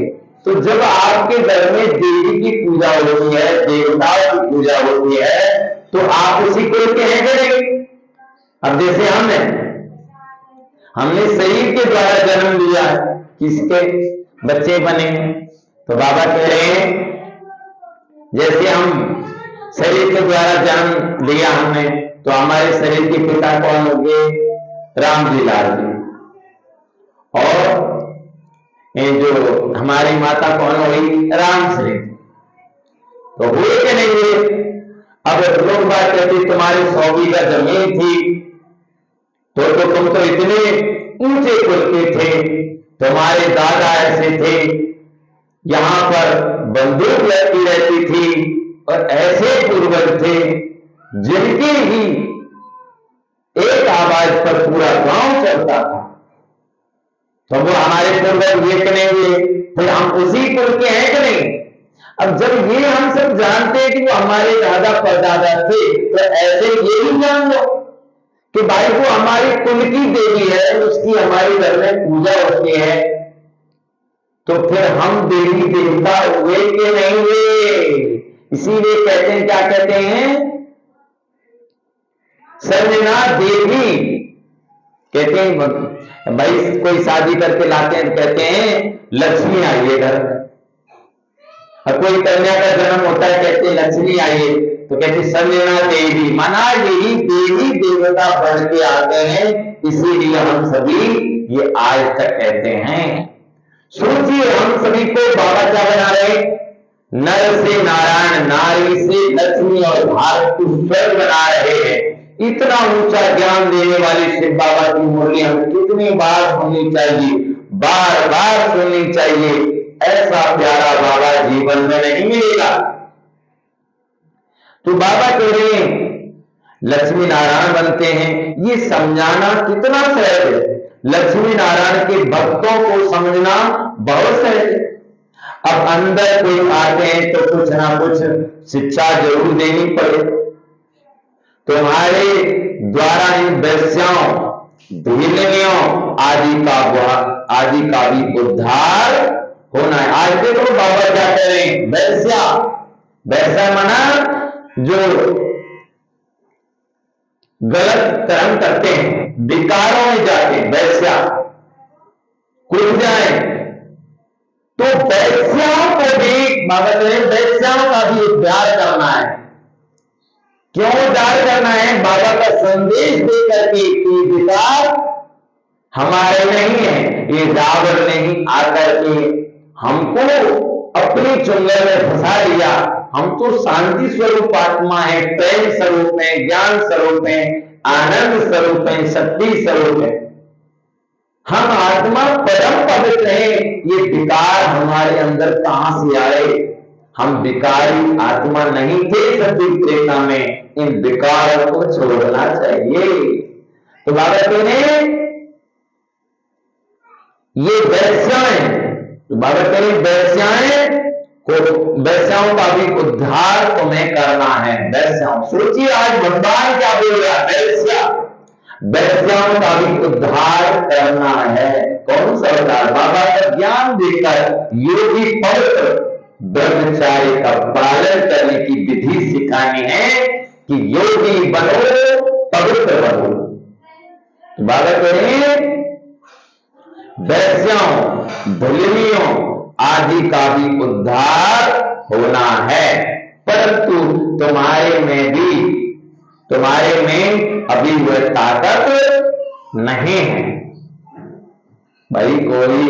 तो जब आपके घर में देवी की पूजा होती है, देवताओं की पूजा होती है, तो आप उसी कुल के हैं कि नहीं? अब जैसे हमने शरीर के द्वारा जन्म लिया, किसके बच्चे बने? तो बाबा कह रहे हैं जैसे हम शरीर के द्वारा जन्म लिया हमने, तो हमारे शरीर के पिता कौन हो गए? राम जी लाल जी। और ये जो हमारी माता कौन हुई? राम श्री। तो हुए कि नहीं हुए? अब लोग बात कहते तुम्हारी 100 बीघा जमीन थी, तो तुम तो इतने ऊंचे कुल के थे, तुम्हारे दादा ऐसे थे, यहां पर बंदूक लड़ती रहती थी, और ऐसे पूर्वज थे जिनकी ही एक आवाज पर पूरा गांव चलता था। तो वो हमारे पूर्वज हुए कि नहीं हुए? फिर हम उसी कुल के हैं कि नहीं? अब जब ये हम सब जानते हैं कि वो हमारे दादा परदादा थे, तो ऐसे ये भी जान लो कि भाई वो हमारी कुल की देवी है, उसकी हमारे घर में पूजा होती है। तो फिर हम देवी देवता हुए कि नहीं हुए? इसीलिए कहते हैं, क्या कहते हैं? सर्वना देवी कहते हैं। भाई कोई शादी करके लाते हैं, कहते हैं लक्ष्मी आइए घर। और कोई कन्या का जन्म होता है, कहते हैं लक्ष्मी आइए, तो कहते सर्वना देवी, माना यही देवी देवता बढ़ के आते हैं, इसीलिए हम सभी ये आज तक कहते हैं। सोचिए हम सभी को बाबा क्या बना रहे? नर से नारायण, नारी से लक्ष्मी और भारत को स्वर्ग बना रहे हैं। इतना ऊंचा ज्ञान देने वाली शिव बाबा की मुरली हमें कितनी बार सुननी चाहिए, बार बार सुननी चाहिए। ऐसा प्यारा बाबा जीवन में नहीं मिलेगा। तो बाबा कह रहे हैं लक्ष्मी नारायण बनते हैं, ये समझाना कितना सहज है। लक्ष्मी नारायण के भक्तों को समझना बहुत सहज है। अब अंदर कोई आते हैं तो कुछ ना कुछ शिक्षा जरूर देनी पड़े। तुम्हारे द्वारा इन वैश्याओं, ढीलनियों आदि का भी उद्धार होना है। आज देखो बाबा क्या कह रहे हैं, वैश्या, वैश्या मना जो गलत कर्म करते हैं, विकारों में जाते हैं, वैश्या कूद जाए, तो वैश्याओं को भी बाबा कह रहे हैं वैश्याओं का भी उद्धार करना है। क्यों उद्धार करना है? बाबा का संदेश देकर के कि विकार हमारे नहीं है, ये रावण ने ही आकर के हमको अपनी चुंगल में फंसा लिया। हम तो शांति स्वरूप आत्मा है, प्रेम स्वरूप है, ज्ञान स्वरूप है, आनंद स्वरूप है, शक्ति स्वरूप है। हम आत्मा परम पवित्र है। ये विकार हमारे अंदर कहां से आए? हम विकारी आत्मा नहीं थे सती प्रेरणा में। इन विकारों को छोड़ना चाहिए। तो बाबा कहते हैं ये वैश्याएं, तो बाबा कह रहे वैश्याओं का भी उद्धार तुम्हें करना है। वैश्याओं, सोचिए आज भगवान क्या बोल रहा है, वैश्याओं का भी उद्धार करना है। कौन सा उद्धार? बाबा का ज्ञान देकर योगी पवित्र ब्रह्मचार्य का पालन करने की विधि सिखानी है कि योगी बनो, पवित्र बनो। तो बाबा कह रहे हैं वैश्याओं, ढुलनियों आदि का भी उद्धार होना है, परंतु तुम्हारे में अभी वह ताकत नहीं है। भाई कोई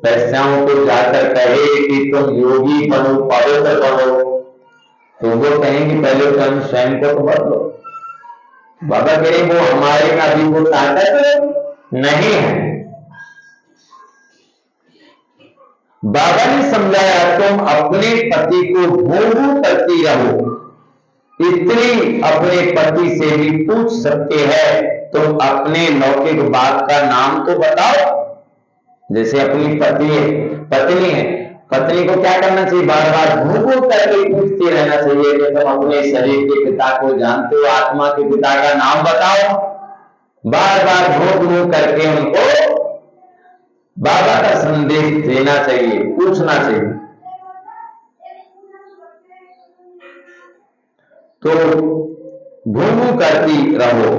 वैश्याओं को जाकर कहे कि तुम योगी बनो, पवित्र बनो, तो वो कहेंगे पहले तो हम स्वयं को तो बदलो। बाबा कह रहे वो हमारे में अभी वो ताकत नहीं है। बाबा ने समझाया तुम अपने पति को भूभू करती रहो। स्त्री अपने पति से भी पूछ सकते हैं, तुम अपने लौकिक बाप का नाम तो बताओ। जैसे अपनी पत्नी है, पत्नी को क्या करना चाहिए? बार बार भूभू करके पूछते रहना चाहिए कि तुम अपने शरीर के पिता को जानते हो, आत्मा के पिता का नाम बताओ। बार बार भूभू करके उनको बाबा का संदेश देना चाहिए, पूछना चाहिए। तो भूभू करती रहो।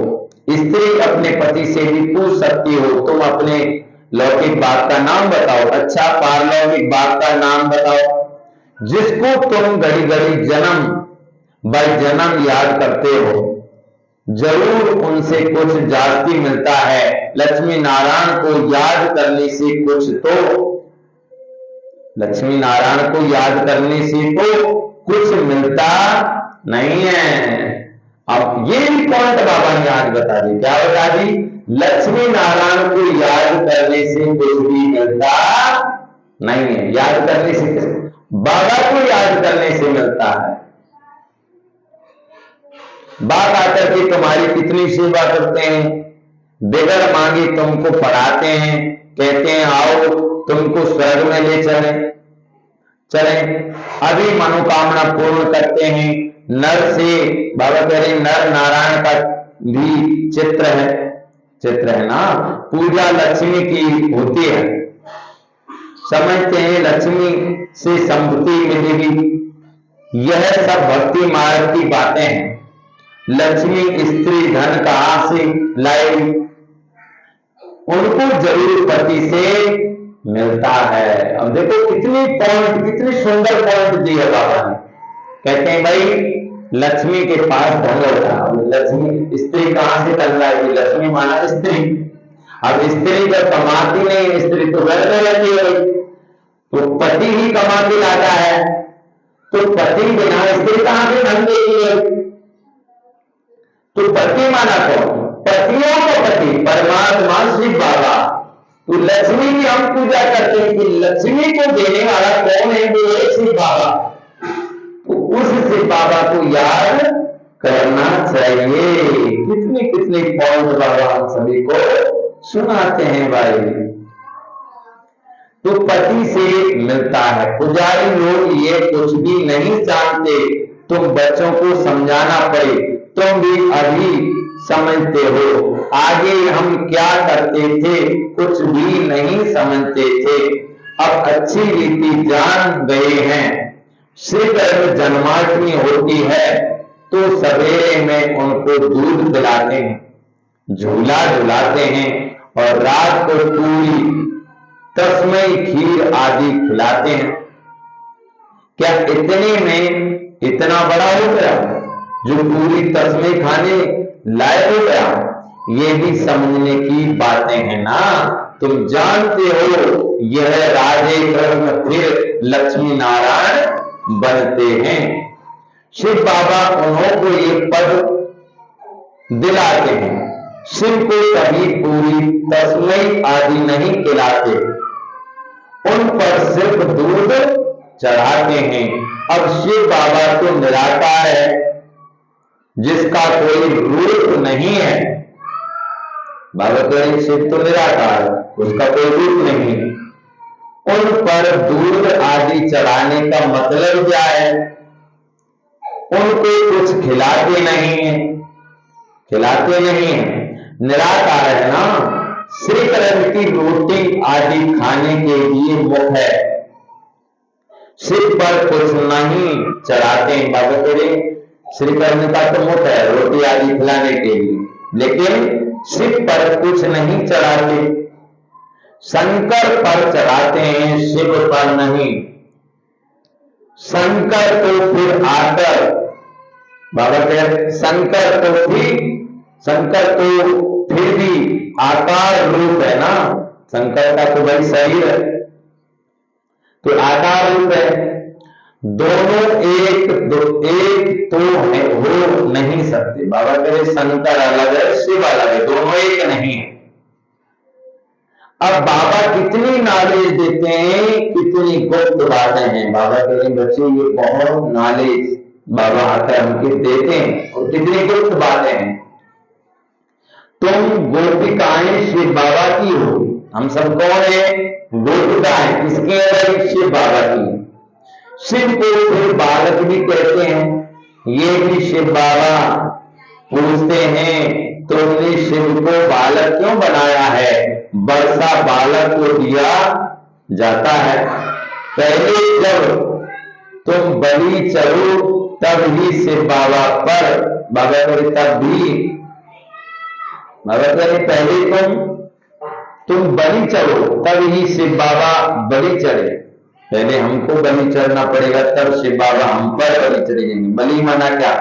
स्त्री अपने पति से भी पूछ सकती हो, तुम अपने लौकिक बाप का नाम बताओ। अच्छा, पारलौकिक बाप का नाम बताओ जिसको तुम घड़ी घड़ी जन्म बाई जन्म याद करते हो। जरूर उनसे कुछ जास्ती मिलता है। लक्ष्मी नारायण को याद करने से कुछ तो, लक्ष्मी नारायण को याद करने से तो कुछ मिलता नहीं है। अब ये भी पॉइंट बाबा ने आज बता दी। क्या बता दी? लक्ष्मी नारायण को याद करने से कुछ भी मिलता नहीं है। याद करने से, बाबा को याद करने से मिलता है। बाप आकर के तुम्हारी कितनी सेवा करते हैं, बगैर मांगे तुमको पढ़ाते हैं, कहते हैं आओ तुमको स्वर्ग में ले चले, अभी मनोकामना पूर्ण करते हैं। नर से बाबा कह रहे नर नारायण का भी चित्र है ना। पूजा लक्ष्मी की होती है, समझते हैं लक्ष्मी से संपत्ति मिलेगी। यह सब भक्ति मार्ग की बातें हैं। लक्ष्मी स्त्री धन कहां से लाएगी? उनको जरूर पति से मिलता है। अब देखो कितनी सुंदर पॉइंट दी है बाबा ने। कहते हैं भाई लक्ष्मी के पास धन होता, लक्ष्मी स्त्री कहां से धन लाएगी? लक्ष्मी माना स्त्री। अब स्त्री जब कमाती नहीं, स्त्री तो घर में रहती है, तो पति ही कमा के लाता है। तो पति बिना स्त्री कहां से धन देगी? तो पति माना कौन? पतियों को पति परमात्मा शिव बाबा। तो लक्ष्मी की हम पूजा करते हैं कि लक्ष्मी को देने वाला कौन है? वो है शिव बाबा। तो उस शिव बाबा को याद करना चाहिए। कितने कितने पॉइंट बाबा हम सभी को सुनाते हैं भाई। तो पति से मिलता है। पुजारी लोग ये कुछ भी नहीं जानते, तुम बच्चों को समझाना पड़े, तुम भी अभी समझते हो। आगे हम क्या करते थे कुछ भी नहीं समझते थे, अब अच्छी रीति जान गए हैं। श्री कृष्ण जन्माष्टमी होती है तो सवेरे में उनको दूध पिलाते हैं, झूला झुलाते हैं और रात को पूरी तस्मई खीर आदि खिलाते हैं। क्या इतने में इतना बड़ा हो गया जो पूरी तस्मई खाने लायक हो गया? ये भी समझने की बातें हैं ना। तुम जानते हो यह राधे कृष्ण फिर लक्ष्मी नारायण बनते हैं। शिव बाबा उन्हों को ये पद दिलाते हैं। शिव को कभी पूरी तस्मई आदि नहीं खिलाते, उन पर सिर्फ दूध चढ़ाते हैं। अब शिव बाबा तो निराकार है, जिसका कोई रूप नहीं है। बाबा कह शिव तो निराकार है, उसका कोई रूप नहीं। उन पर दूध आदि चढ़ाने का मतलब क्या है? उनको कुछ खिलाते नहीं है, खिलाते नहीं है, निराकार है ना। श्री कृष्ण की रोटी आदि खाने के लिए मुख है, शिव पर कुछ नहीं चढ़ाते। बाबा तेरे श्री कृष्ण का तो मुख है रोटी आदि खिलाने के लिए, लेकिन शिव पर कुछ नहीं चढ़ाते। शंकर पर चढ़ाते हैं, शिव पर नहीं। शंकर तो फिर आकर बाबा कह शंकर तो फिर भी आकार रूप है ना। शंकर का तो भाई शरीर है, तो आकार रूप है। दोनों एक तो है, हो नहीं सकते। बाबा कहे शंकर अलग है, शिव अलग है, दोनों एक नहीं है। अब बाबा कितनी नॉलेज देते हैं, कितनी गुप्त बातें हैं। बाबा कह रहे बच्चे ये बहुत नॉलेज बाबा आकर हमके देते हैं, और कितनी गुप्त बातें हैं। तुम गोपिकाएं शिव बाबा की हो। हम सब कौन है? गोपिकाएं। किसके है? शिव बाबा की। शिव को फिर बालक भी कहते हैं। ये भी शिव बाबा पूछते हैं तुमने शिव को बालक क्यों बनाया है? वर्षा बालक को दिया जाता है। पहले जब तुम बलि चढ़ो तब ही शिव बाबा पर, बाबा कहे तब भी, बाबा कहे पहले तुम बलि चढ़ो तब ही शिव बाबा बलि चढ़े। पहले हमको बलि चढ़ना पड़ेगा तब शिव बाबा हम पर बलि चढ़ेंगे। बलि माना क्या?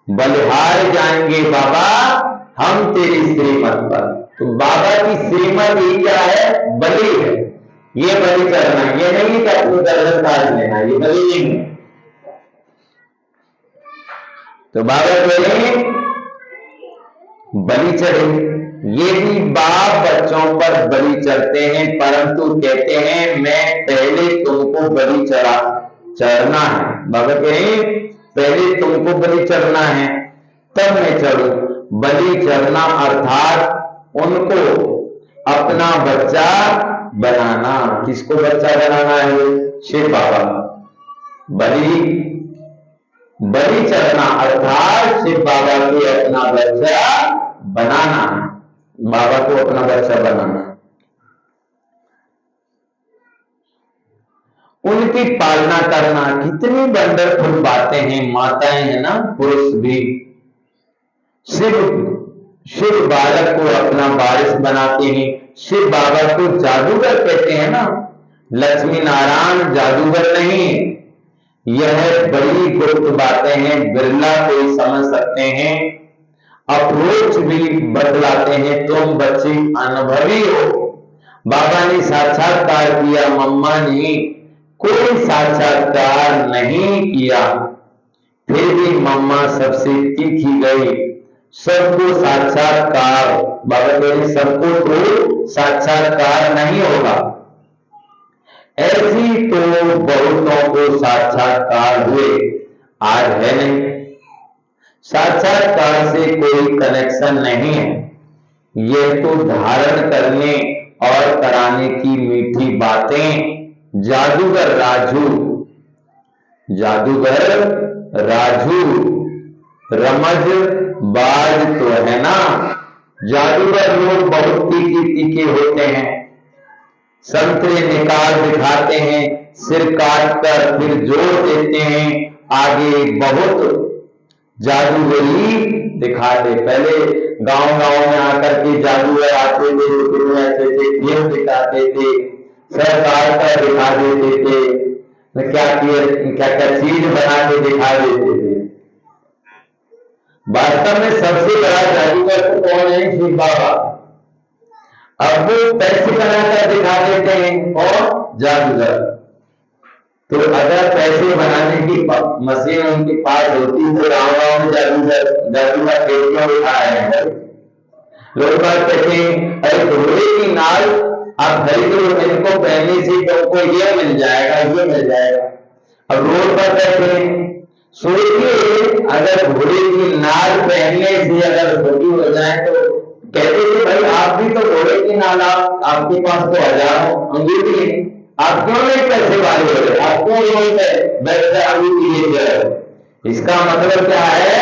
बलिहार जाएंगे बाबा हम तेरी श्रीमत पर। तो बाबा की श्रीमत ही क्या है? बलि है। ये बलि चढ़ना, ये नहीं कि अपने दर्शन काट लेना, ये बलि नहीं है। तो बाबा बोले बलि चढ़े। ये भी बाप बच्चों पर बलि चढ़ते हैं, परंतु कहते हैं मैं पहले तुमको बलि चढ़ना है। बाबा कहें पहले तुमको बलि चढ़ना है तब मैं चढ़ू। बलि चढ़ना अर्थात उनको अपना बच्चा बनाना। किसको बच्चा बनाना है? शिव बाबा। बलि चढ़ना अर्थात शिव बाबा को अपना बच्चा बनाना, बाबा को अपना बच्चा बनाना। उनकी पालना करना। कितनी वंडरफुल बातें हैं। माताएं है ना, पुरुष भी। शिव बालक को अपना वारिस बनाते हैं। शिव बाबा को जादूगर कहते हैं ना। लक्ष्मी नारायण जादूगर नहीं। यह बड़ी गुप्त बातें हैं, बिरला कोई समझ सकते हैं। अप्रोच भी बतलाते हैं। तुम बच्चे अनुभवी हो। बाबा ने साक्षात्कार किया, मम्मा ने कोई साक्षात्कार नहीं किया, फिर भी मम्मा सबसे तीखी गई, सबको साक्षात्कार, बाबा कहते सबको तो साक्षात्कार नहीं होगा, ऐसी तो बहुतों को साक्षात्कार हुए, आज है नहीं। साक्षात्कार से कोई कनेक्शन नहीं है, यह तो धारण करने और कराने की मीठी बातें। जादूगर राजू, जादूगर राजू रमज बाज तो है ना। जादूगर लोग बहुत तीखे तीखे होते हैं, संतरे निकाल दिखाते हैं, सिर काट कर फिर जोड़ देते हैं, आगे बहुत जादूगरी दिखाते। पहले गांव गांव में आकर के जादूगर आते थे, ऐसे खेल दिखाते थे, सर काट कर दिखा देते थे, क्या क्या चीज बना के दिखा देते थे। वास्तव में सबसे बड़ा जादूगर तो कौन है? शिव बाबा। अब वो पैसे बनाकर दिखा देते हैं और जादूगर। तो अगर पैसे बनाने की मशीन उनके पास होती तो गाँव गाँव में जादूगर क्यों दिखा रहे हैं? लोग बात कहते हैं अरे घोड़े की नाल आप खरीद लो, इनको पहनने से तुमको ये मिल जाएगा, ये मिल जाएगा। अब रोड पर बैठे सोचिए अगर घोड़े की नाल पहनने से अगर धोती हो जाए तो कहते थे भाई आप भी तो घोड़े की नाल, आपके पास तो हजारों अंगूठी है, आप क्यों नहीं पैसे वाले हो रहे, आप क्यों बैठे अंगूठी ले रहे? इसका मतलब क्या है?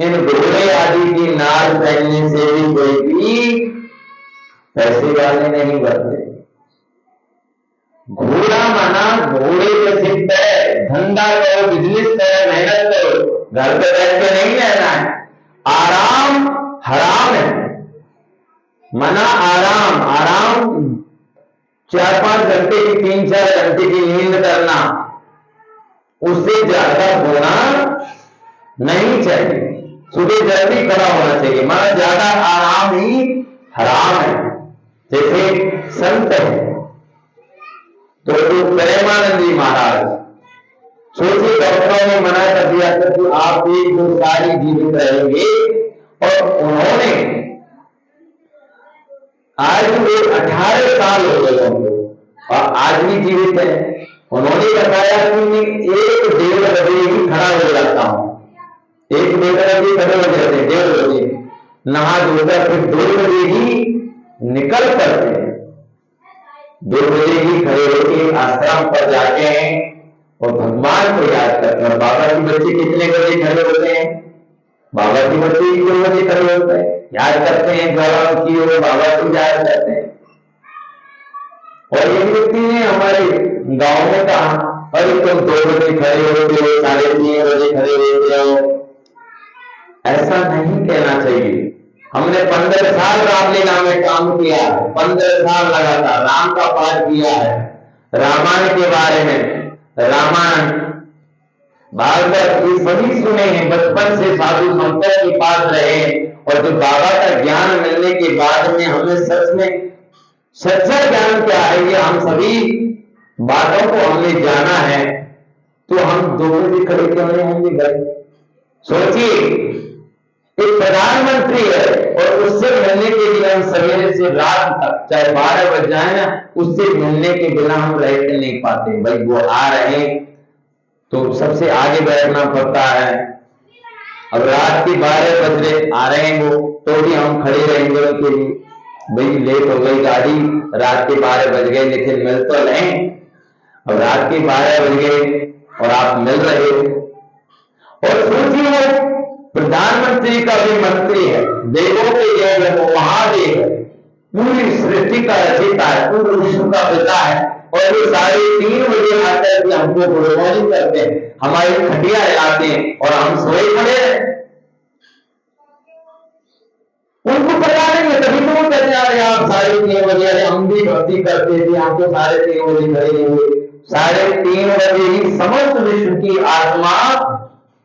इन घोड़े आदि की नाल पहनने से भी कोई भी पैसे वाले नहीं बनते। घोड़ा माना घोड़े के सिर पे धंधा करो, बिजनेस करो, मेहनत करो, घर पे बैठ के नहीं रहना है। आराम हराम है, मना आराम। आराम 4-5 घंटे की, 3-4 घंटे की नींद करना, उससे ज्यादा होना नहीं चाहिए। सुबह जल्दी खड़ा होना चाहिए, मगर ज्यादा आराम ही हराम है। जैसे संत है तो प्रेमानंद जी महाराज, सोचिए डॉक्टरों ने मना कर दिया था कि आप 1-2 साल ही जीवित रहेंगे, और उन्होंने आज वे 18 साल हो गए होंगे और आज भी जीवित है। उन्होंने बताया कि मैं 1-1:30 बजे ही खड़ा हो जाता हूं, 1-1:30 बजे खड़े हो जाते हैं, 1:30 बजे नहा धोकर फिर 2 बजे ही निकल करते हैं, 2 बजे ही खड़े होकर आश्रम पर जाते हैं और भगवान को याद करते हैं। बाबा की बच्चे कितने बजे खड़े होते हैं? बाबा की बच्चे 2 बजे खड़े होते हैं, याद करते हैं, गौरव की हो बाबा को याद करते हैं। और एक व्यक्ति ने हमारे गांव में कहा अरे तुम 2 बजे खड़े होते हो, 3:30 बजे खड़े होते हो। ऐसा नहीं कहना चाहिए। हमने 15 साल रामलीला में काम किया है, 15 साल लगातार राम का पाठ किया है, रामायण के बारे में, रामायण भागवत ये सभी सुने हैं, बचपन से साधु संतों के पास रहे, और जो बाबा का ज्ञान मिलने के बाद में हमें सच में सच्चा ज्ञान क्या है ये हम सभी बातों को हमने जाना है। तो हम 2 बजे खड़े क्यों नहीं होंगे भाई? सोचिए एक प्रधानमंत्री है और उससे मिलने के लिए हम सवेरे से रात तक चाहे 12 बज जाए ना, उससे मिलने के बिना हम रह नहीं पाते। भाई वो आ रहे तो सबसे आगे बैठना पड़ता है। अब रात के 12 बज रहे आ रहे हैं वो, तो भी हम खड़े रहेंगे उनके लिए। भाई लेट हो गई गाड़ी, रात के 12 बज गए, लेकिन मिल तो नहीं। अब रात के 12 बज गए और आप मिल रहे हो। और सोचिए प्रधानमंत्री का भी मंत्री है, देवों के देव है, वो महादेव है, पूरी सृष्टि का रचयिता है, पूरे विश्व का पिता है, और वो 3:30 बजे आकर के हमको गुड मॉर्निंग करते हैं, हमारी खटिया हिलाते हैं और हम सोए पड़े हैं। उनको पता नहीं है, तभी तो वो कहते हैं आप 3:30 बजे, अरे हम भी भक्ति करते थे, हमको 3:30 बजे खड़े नहीं हुए। 3:30 बजे ही समस्त विश्व की आत्मा,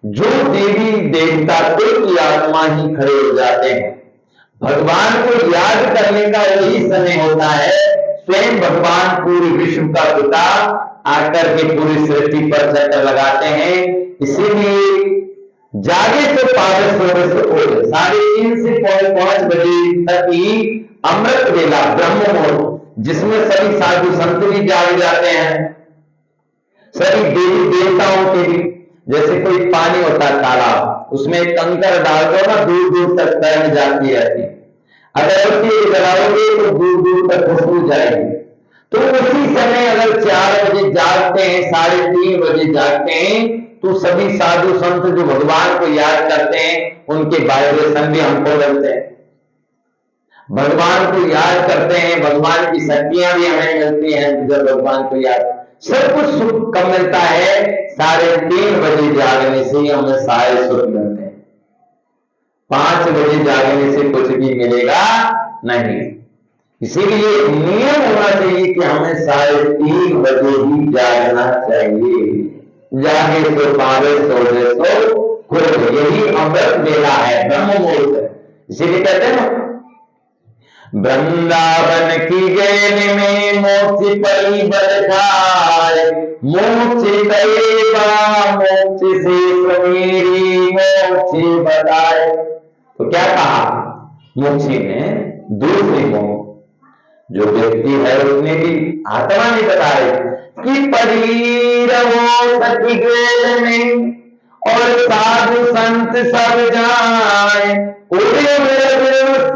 जो देवी देवता कुल की आत्मा ही खड़े हो जाते हैं। भगवान को याद करने का वही समय होता है। स्वयं भगवान पूरे विश्व का पिता आकर के पूरी सृष्टि पर चक्कर लगाते हैं। इसीलिए जागे तो पावे, सोए तो ओढ़े। 3:30 से 5:30 बजे तक ही अमृत वेला, ब्रह्म मुहूर्त, जिसमें सभी साधु संत भी जाग जाते हैं, सभी देवी देवताओं के भी। जैसे कोई पानी होता है तालाब, उसमें कंकर डाल दो ना, दूर दूर तक तैर जाती रहती। अगर उसकी जलाओगे तो दूर दूर तक खुशबू जाएगी। तो उसी समय अगर 4 बजे जागते हैं, 3:30 बजे जागते हैं, तो सभी साधु संत जो भगवान को याद करते हैं, उनके वाइब्रेशन भी हमको लगते हैं। भगवान को याद करते हैं, भगवान की शक्तियां भी हमें मिलती हैं। जब भगवान को याद, सब कुछ सुख कब मिलता है? 3:30 बजे जागने से हमें सारे सुख मिलते हैं। 5 बजे जागने से कुछ भी मिलेगा नहीं। इसीलिए नियम होना चाहिए कि हमें 3:30 बजे ही जागना चाहिए। जागे तो पावे, सोए तो खुले। यही अमृत वेला है, ब्रह्म मुहूर्त है। इसीलिए कहते हैं ना, वृंदावन की गेल में मोक्ष परी बरखाए, मोक्ष देवा मोक्ष से मेरी मोक्ष बताए। तो क्या कहा? मोक्षी में दूसरी मोक्ष जो व्यक्ति है उसने भी आत्मा नहीं बताए कि परी रहो सखी गेल में और साधु संत सब जाए, उड़े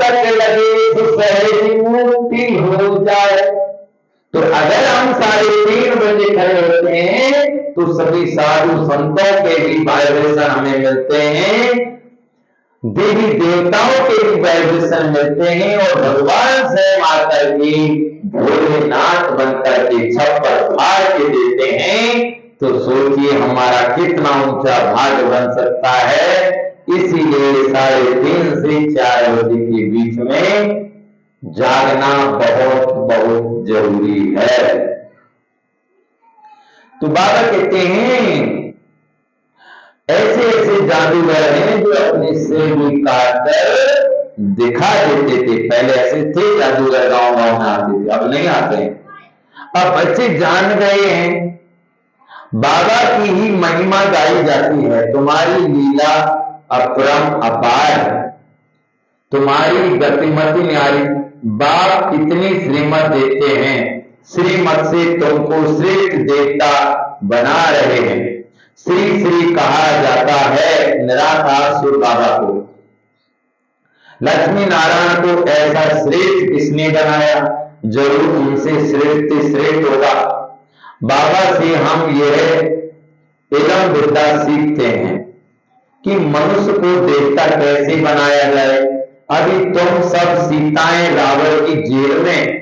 तक लगे तो सहज मुक्ति हो जाए। तो अगर हम 3:30 बजे खड़े होते हैं तो सभी साधु संतों के भी वाइब्रेशन हमें मिलते हैं, देवी देवताओं के भी वाइब्रेशन मिलते हैं, और भगवान से आकर के भोलेनाथ बनकर के छप्पर फाड़ के देते हैं। तो सोचिए हमारा कितना ऊंचा भाग्य बन सकता है। इसीलिए 3:30 से 4 बजे के बीच में जागना बहुत बहुत जरूरी है। तो बाबा कहते हैं ऐसे ऐसे जादूगर हैं जो अपने सिर भी काट कर दिखा देते थे। पहले ऐसे थे जादूगर, गांव गांव में आते थे, अब नहीं आते हैं। अब बच्चे जान गए हैं, बाबा की ही महिमा गाई जाती है। तुम्हारी लीला अपरम अपार है, तुम्हारी गतिमति न्यारी। बाप कितनी श्रीमत देते हैं, श्रीमत से तुमको श्रेष्ठ देवता बना रहे हैं। श्री श्री कहा जाता है निराकार शिव बाबा को। लक्ष्मी नारायण को ऐसा श्रेष्ठ किसने बनाया? जरूर उनसे श्रेष्ठ श्रेष्ठ होगा। बाबा से हम यह इलम विद्या सीखते हैं कि मनुष्य को देवता कैसे बनाया जाए। अभी तुम सब सीताएं रावण की जेल में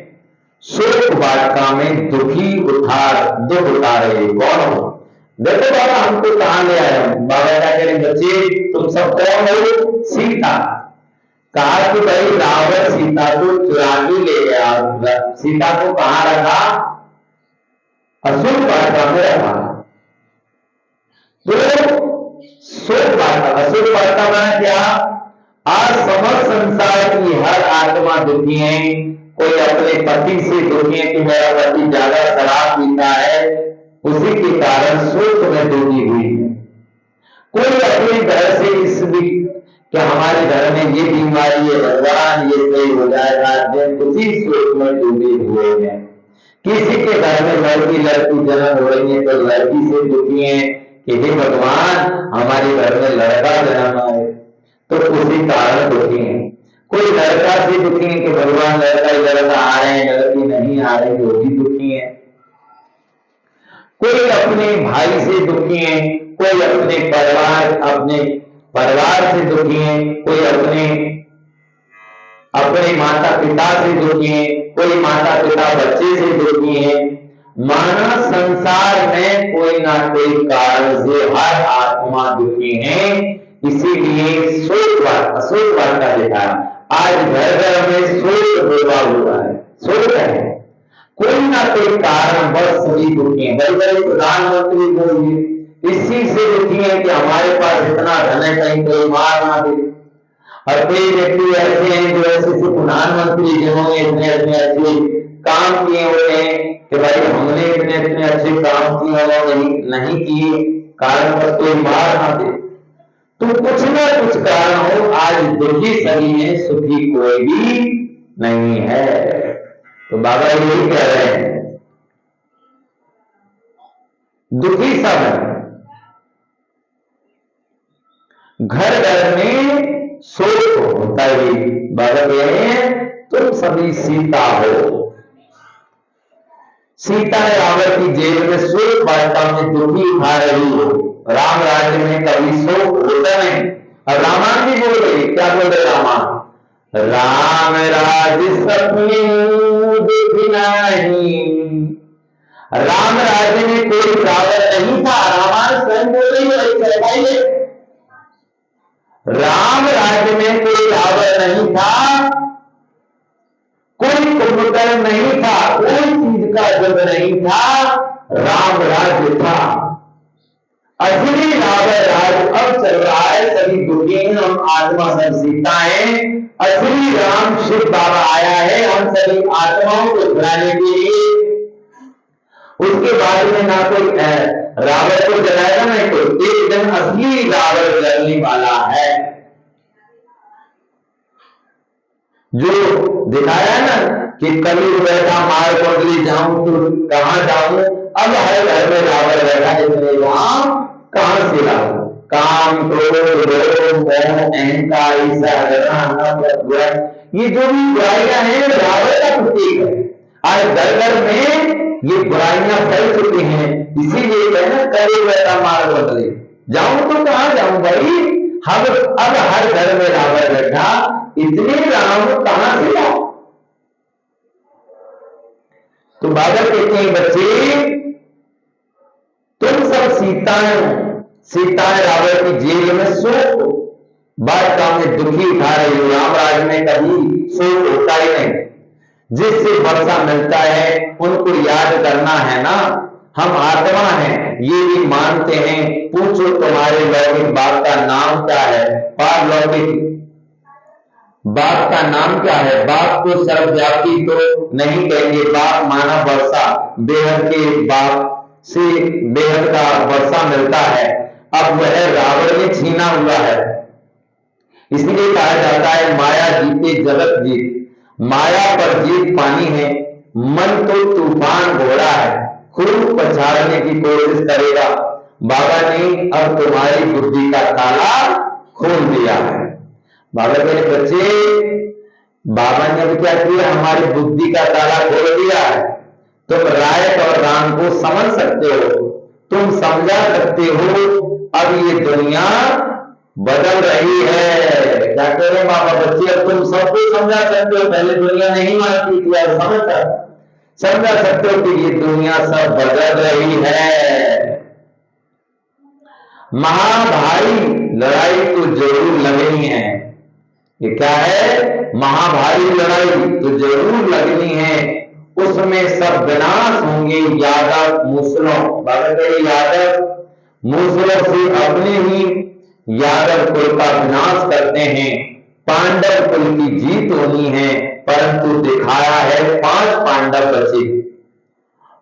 शोक वाटिका में दुख उठा रहे, कौन हो? देखो बाबा हमको कहां ले आए? बाबा क्या कह रहे, बच्चे तुम सब कौन हो? सीता। कहा कि भाई रावण सीता को चुरा के ले गया। सीता को कहां रखा? असुर वाटिका में रखा। तो शोक वाटिका, असुर वाटिका में क्या? आज समस्त संसार की हर आत्मा दुखी है। कोई अपने पति से दुखी है कि मेरा पति ज्यादा शराब पीता है, उसी के कारण शोक में डूबी हुई है। कोई अपने घर से इसलिए कि हमारे घर में ये बीमारी है, भगवान ये सही हो जाएगा, उसी शोक में डूबे हुए हैं। किसी के घर में लड़की जन्म हो रही है तो लड़की से दुखी है कि हे भगवान हमारे घर में लड़का जन्म आए, तो उसी कारण दुखी है। कोई लड़का से दुखी है कि भगवान लड़का आ रहे हैं, लड़की नहीं आ रही, वो भी दुखी है। कोई अपने भाई से दुखी है, कोई अपने परिवार से दुखी है, कोई अपने माता पिता से दुखी है, कोई माता पिता बच्चे से दुखी है। मानव संसार में कोई ना कोई कारण से हर आत्मा दुखी है। इसीलिए शोक वाटिका देखा। आज घर घर में शोक विवाह हुआ है, शोक है, कोई ना कोई कारण बस सभी दुखी है। बड़े बड़े प्रधानमंत्री लोग इसी से दुखी है कि हमारे पास इतना धन है, कहीं कोई मार ना दे। और कई व्यक्ति ऐसे हैं जो ऐसे प्रधानमंत्री जिन्होंने इतने अच्छे काम किए होते हैं कि भाई हमने इतने इतने अच्छे काम किए और नहीं किए, कारण बस कोई मार ना दे। तो कुछ ना कुछ कारण हो, आज दुखी सभी में सुखी कोई भी नहीं है। तो बाबा यही कह रहे हैं, दुखी सब है, घर घर में शोक होता ही। बाबा कह रहे हैं तुम सभी सीता हो। सीता रावण की जेल में शोक वार्ता में दुखी उठा रही हो। राम राज्य में कभी शोक होता नहीं। अब रामायण भी बोल रही, क्या बोल रहे रामायण? राम राज सपने दुख नहीं। राम राज्य में कोई रावण नहीं था। रामायण स्वयं बोल रही है, राम राज्य में कोई रावण नहीं था, कोई कुंभकर्ण नहीं था, कोई चीज का जग नहीं था, राम राज्य था। असली रावण राज अब चल रहा है, सभी दुखी हम आत्मा सब सीताएं। असली राम शिव बाबा आया है हम सभी आत्माओं को जलाने के लिए। उसके बाद में ना कोई रावण को जलाएगा, नहीं तो एक दिन असली रावण जलने वाला है। जो दिखाया है ना कि कलयुग बैठा मार कुंडली जाऊं तो कहां जाऊं, अब हर घर में रावण बैठा, इसलिए राम कहां से लाऊं? काम क्रोध लोभ मोह अहंकार ये जो भी बुराइयां हैं रावण का प्रतीक है। आज घर घर में ये बुराइयां फैल चुकी हैं, इसीलिए कहना कलयुग बैठा मार कुंडली जाऊं तो कहां जाऊं भाई। हम अब हर घर में रावण बैठा, इतने राम कहां से लाओ? तो बाबा कहते हैं बच्चे तुम सब सीताएं हो। सीताएं रावण की जेल में शोक बादशाह में दुखी उठा रही हो। राम राज्य में कभी शोक होता ही नहीं। जिससे वर्षा मिलता है उनको याद करना है ना। हम आत्मा हैं ये भी मानते हैं। पूछो तुम्हारे लौकिक बाप का नाम क्या है? पारलौकिक बाप का नाम क्या है? बाप को सर्वव्यापी तो नहीं कहेंगे, बाप माना वर्षा, बेहद के बाप से बेहद का वर्षा मिलता है। अब वह रावण ने छीना हुआ है, इसलिए कहा जाता है माया जीते जगत जीत। माया पर जीत पानी है, मन तो तूफान घोड़ा है, खूब पछाड़ने की कोशिश करेगा। बाबा ने अब तुम्हारी बुद्धि का ताला खोल दिया है। बाबा मेरे बच्चे, बाबा ने अब क्या किया? हमारी बुद्धि का ताला खोल दिया है। तुम रायत और राम को समझ सकते हो, तुम समझा सकते हो। अब ये दुनिया बदल रही है। क्या कह रहे बाबा? बच्चे अब तुम सबको समझा सकते हो, पहले दुनिया नहीं मानती थी, अब समझा सकते हो कि ये दुनिया सब बदल रही है। महाभारी लड़ाई तो जरूर लगनी है। ये क्या है? महाभारी लड़ाई तो जरूर लगनी है, उसमें सब विनाश होंगे यादव मूसलों। बाबा कहे यादव मूसलों से अपने ही यादव कुल का विनाश करते हैं। पांडव कुल की जीत होनी है, परंतु दिखाया है 5 पांडव बचे,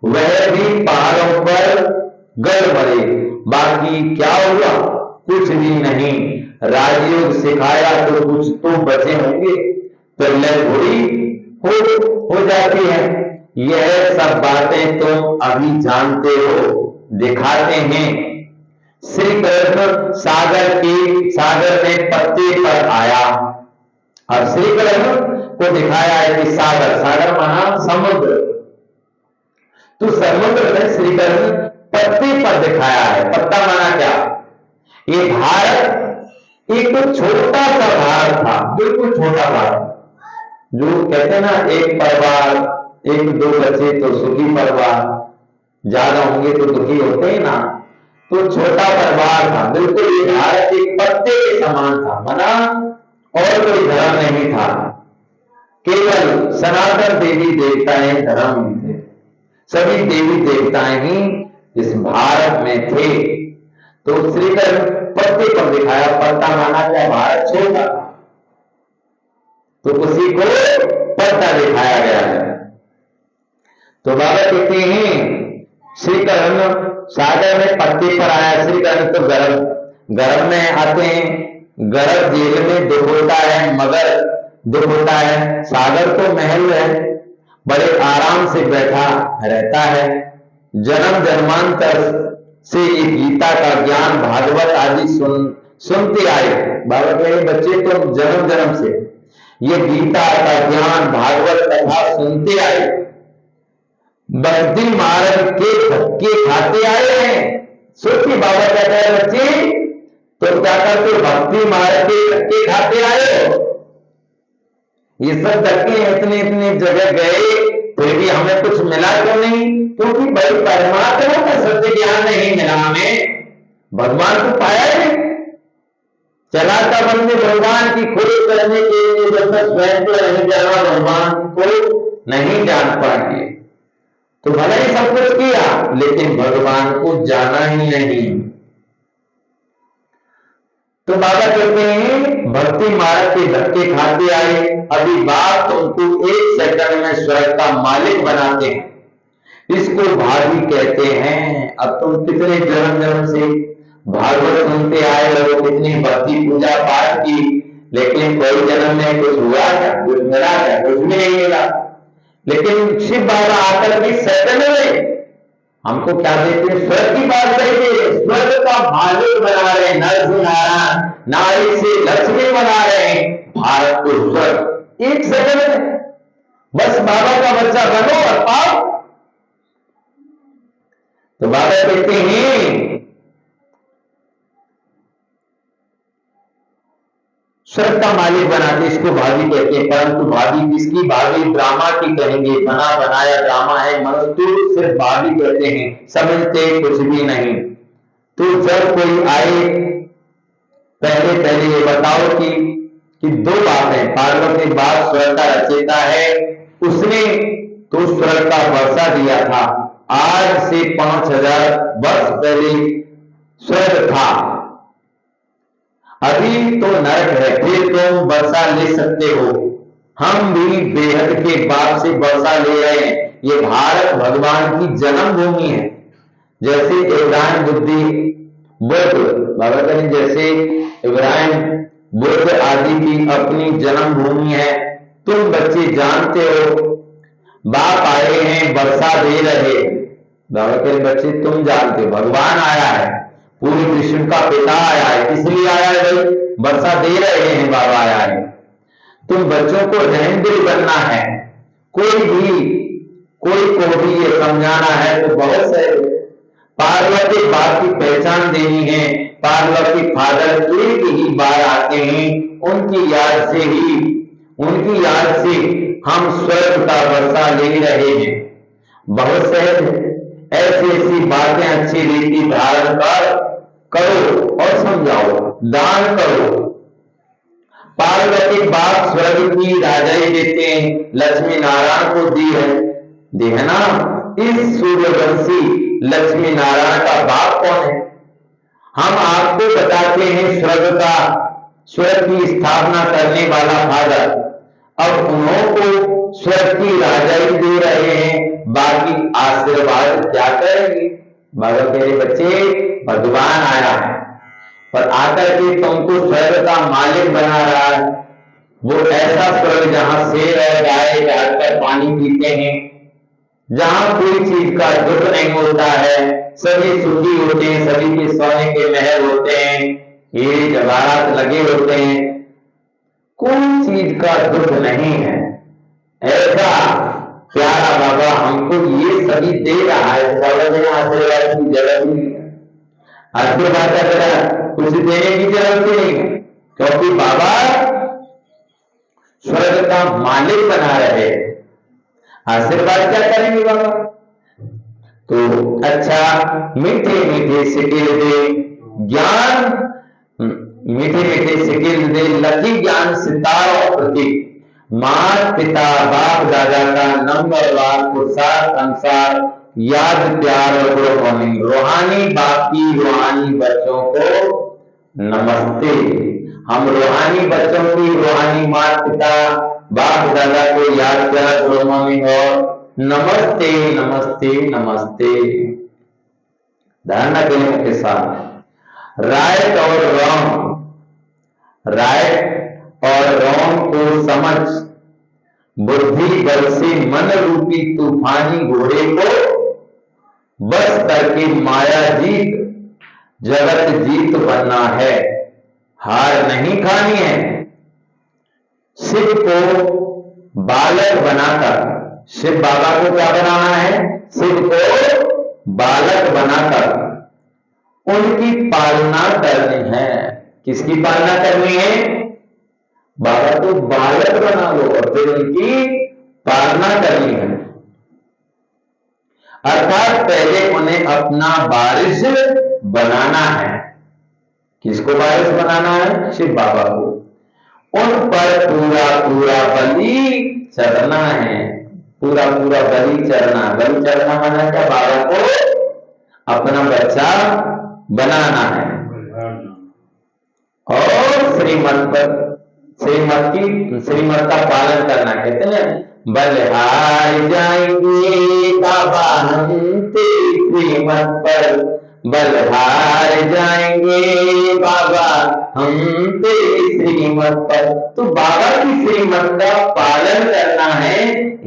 वह भी पहाड़ों पर गड़ मरे। बाकी क्या हुआ? कुछ भी नहीं। राजयोग सिखाया तो कुछ तो बचे होंगे, प्रलय थोड़ी हो जाती है। यह सब बातें तुम अभी जानते हो, दिखाते हैं। श्री कृष्ण सागर में पत्ते पर आया और श्री कृष्ण को दिखाया है कि सागर माना समुद्र, तो समुद्र में श्री कृष्ण पत्ते पर दिखाया है। पत्ता माना क्या? ये भारत एक तो छोटा सा भारत था, बिल्कुल छोटा भारत। जो कहते हैं ना एक परिवार 1-2 बच्चे तो सुखी परिवार, ज्यादा होंगे तो दुखी होते हैं ना। तो छोटा परिवार था, बिल्कुल ये भारत एक पत्ते के समान था, मना और कोई धर्म नहीं था, केवल सनातन देवी देवताएं धर्म थे। सभी देवी देवताएं ही इस भारत में थे। तो श्री कृष्ण पत्ते पर दिखाया, पत्ता माना क्या? भारत छोटा था, तो उसी को पत्ता दिखाया गया है। तो बाबा कहते हैं श्री कर्ण सागर में पत्ते पर आया, श्री कर्ण तो गर्भ में आते हैं, गर्भ जेल में दुख होता है, मगर दुख होता है, सागर तो महल है, बड़े आराम से बैठा रहता है। जन्म जन्मांतर से ये गीता का ज्ञान भागवत आदि सुनते आए। बाबा कह रहे बच्चे तो जन्म जन्म से ये गीता का ज्ञान भागवत कथा सुनते आए, भक्ति मार्ग के धक्के खाते आए हैं। सोचिए बाबा कहता है बच्चे तो क्या करते भक्ति मार्ग के धक्के खाते आए हो। ये सब धक्के इतने इतने जगह गए फिर भी हमें कुछ मिला क्यों नहीं? क्योंकि भाई परमात्मा का सत्य ज्ञान नहीं मिला, हमें भगवान को पाया नहीं। चला था बंदे भगवान की खोज करने के लिए, जब तक स्वयं को नहीं जाना भगवान को नहीं जान पाएंगे। तो भले ही सब कुछ किया लेकिन भगवान को जाना ही नहीं। तो बाबा कहते हैं भक्ति मार्ग के धक्के खाते आए, अभी बाप तुमको एक सेकंड में स्वर्ग का मालिक बनाते हैं। इसको भावी कहते हैं। अब तुम कितने जन्म जन्म से भागवत सुनते आए हो, कितनी भक्ति पूजा पाठ की, लेकिन कोई जन्म में कुछ हुआ क्या, कुछ मिला क्या? कुछ भी नहीं मिला। लेकिन शिव बाबा आकर के सेकंड में हमको क्या देते हैं? स्वर्ग की बात करेंगे, स्वर्ग का मालिक बना रहे, नरसिंहारायण, नारी से लक्ष्मी बना रहे हैं भारत को स्वर्ग एक सेकंड में। बस बाबा का बच्चा बनो और पाओ। तो बाबा कहते हैं स्वर्ग का मालिक बनाते, इसको भाभी कहते हैं। परंतु भाभी किसकी? भाभी ड्रामा की कहेंगे, बना बनाया ड्रामा है, मजदूर सिर्फ भाभी कहते हैं, समझते कुछ भी नहीं। तो जब कोई आए पहले ये बताओ कि दो बातें, पार्वती के बाद स्वर्ग का रचयिता है, उसने तो स्वर्ग का वर्षा दिया था। आज से 5000 वर्ष पहले स्वर्ग था, अभी तो नरक है, फिर तुम वर्षा ले सकते हो। हम भी बेहद के बाप से वर्षा ले रहे हैं। ये भारत भगवान की जन्मभूमि है। जैसे इब्राहिम बुद्ध बाबा कहें जैसे इब्राहिम बुद्ध आदि की अपनी जन्मभूमि है। तुम बच्चे जानते हो, बाप आए हैं वर्षा दे रहे। बाबा कहें बच्चे तुम जानते हो, भगवान आया है, पूरी विश्व का पिता आया है, इसलिए आया है भाई, वर्षा दे रहे हैं, बाबा आया है। तुम बच्चों को रहमदिल बनना है। कोई को भी ये समझाना है तो बहुत से पार्वती बाप की पहचान देनी है। पार्वती फादर एक ही बार आते हैं, उनकी याद से हम स्वर्ग का वर्षा ले रहे हैं। बहुत से ऐसी बातें अच्छी रीति धारण करो और समझाओ, दान करो। पार्वती बाप स्वर्ग की राजाई देते हैं, लक्ष्मी नारायण को दी है ना। इस सूर्यवंशी लक्ष्मी नारायण का बाप कौन है? हम आपको बताते हैं स्वर्ग की स्थापना करने वाला फादर। अब उन्होंने स्वर्ग की राजाई दे रहे हैं, बाकी आशीर्वाद क्या करेंगे? बाबा कह रहे बच्चे भगवान आया है पर आकर के तुमको स्वर्ग का मालिक बना रहा है। वो ऐसा स्वर्ग जहां शेर और गाय बैठकर पानी पीते हैं, जहां कोई चीज का दुख नहीं होता है, सभी सुखी होते हैं, सभी के सोने के महल होते हैं, ये जवाहरात लगे होते हैं, कोई चीज का दुख नहीं है। ऐसा प्यारा बाबा हमको ये सभी दे रहा है, आशीर्वाद की जरूरत नहीं है। आशीर्वाद का कुछ देने की जरूरत नहीं है, क्योंकि बाबा स्वर्ग का मालिक बना रहे। आशीर्वाद क्या करेंगे बाबा? तो अच्छा मीठे मीठे सिकिल दे ज्ञान, मीठे मीठे सिकिल दे लकी ज्ञान सितारों प्रति। माता पिता बाप दादा का नंबर वार पुरुषार्थ अनुसार याद प्यार और रूहानी बाप की रूहानी बच्चों को नमस्ते। हम रूहानी बच्चों की रूहानी माता पिता बाप दादा को याद प्यार और नमस्ते नमस्ते नमस्ते। ध्यान रखें के साथ राइट और रॉन्ग, राइट और रॉन्ग को समझ बुद्धि बल से मन रूपी तूफानी घोड़े को बस करके माया जीत जगत जीत बनना है, हार नहीं खानी है। शिव को बालक बनाकर, शिव बाबा को क्या बनाना है? शिव को बालक बनाकर उनकी पालना करनी है। किसकी पालना करनी है? बाबा को बालक बना लो और फिर उनकी पालना करनी है। अर्थात पहले उन्हें अपना वारिस बनाना है। किसको वारिस बनाना है? शिव बाबा को। उन पर पूरा पूरा बलि चढ़ना है, पूरा पूरा बलि चढ़ना। बलि चढ़ना माना क्या? बाबा को अपना बच्चा बनाना है और श्रीमत का पालन करना। कहते हैं बलहार जाएंगे बाबा हम तेरी श्रीमत पर, बलहार जाएंगे बाबा हम तेरी श्रीमत पर। तो बाबा की श्रीमत का पालन करना है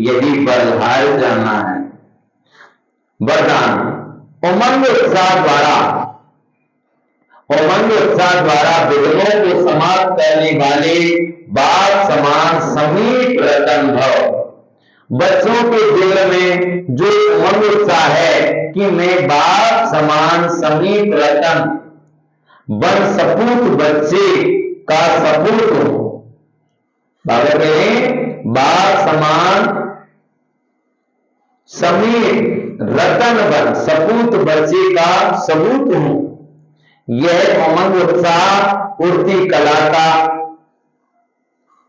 यदि बलहार जाना है। वरदान उमंग उत्साह द्वारा विघ्नों को समाप्त करने वाले बाप समान समीप रतन भव। बच्चों के दिल में जो उमंग उत्साह है कि मैं बाप समान समीप रतन बन सपूत बच्चे का सपूत हूं। बाबा कहें बाप समान समीप रतन बन सपूत बच्चे का सबूत हूं। यह उमंग उत्साह उड़ती कला का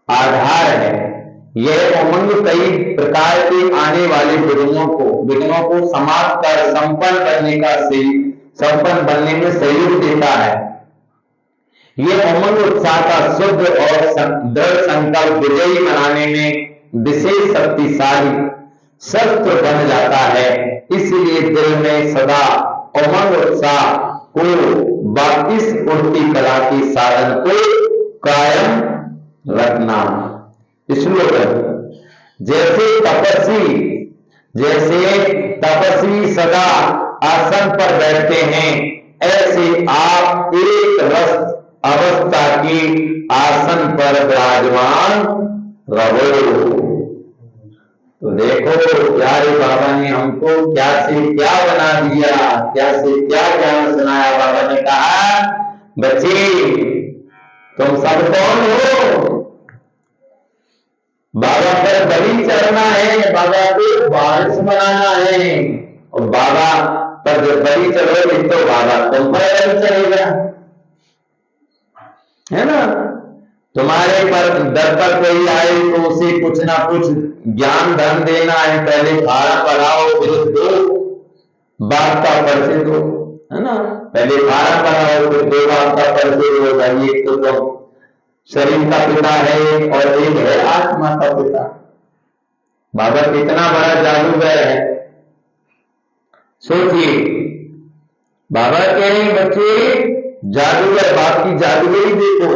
आधार है। यह उमंग कई प्रकार के आने वाले विघ्नों को समाप्त कर संपन्न बनने में सहयोग देता है। यह उमंग उत्साह का शुद्ध और दृढ़ संकल्प विजयी बनाने में विशेष शक्तिशाली शस्त्र बन जाता है। इसलिए दिल में सदा उमंग उत्साह को इस उड़ती कला के साधन को कायम रखना। स्लोगन जैसे तपस्वी सदा आसन पर बैठते हैं, ऐसे आप एक अवस्था की आसन पर विराजमान रहो। तो देखो प्यारे बाबा ने हमको क्या से क्या बना दिया, क्या से क्या ज्ञान सुनाया। बाबा ने कहा बच्चे तुम सब कौन हो? बाबा पर बलि चढ़ना है, बाबा को वारिस बनाना है। और बाबा पर जब बलि चढ़ोगे तो बाबा तुम पर बलि चढ़ेगा, है ना। तुम्हारे पर दर पर कोई आए तो उसे कुछ ना कुछ ज्ञान धन देना है। पहले खाना पढ़ाओ फिर दो बाप का परिचय दो, है ना। पहले खाना पढ़ाओ फिर दो बाप का परिचय दो। भाई एक तो तुम शरीर का पिता है और एक है आत्मा का पिता। बाबा कितना बड़ा जादूगर है, सोचिए। बाबा कह रहे हैं बच्चे जादूगर, बाप की जादूगरी देखो।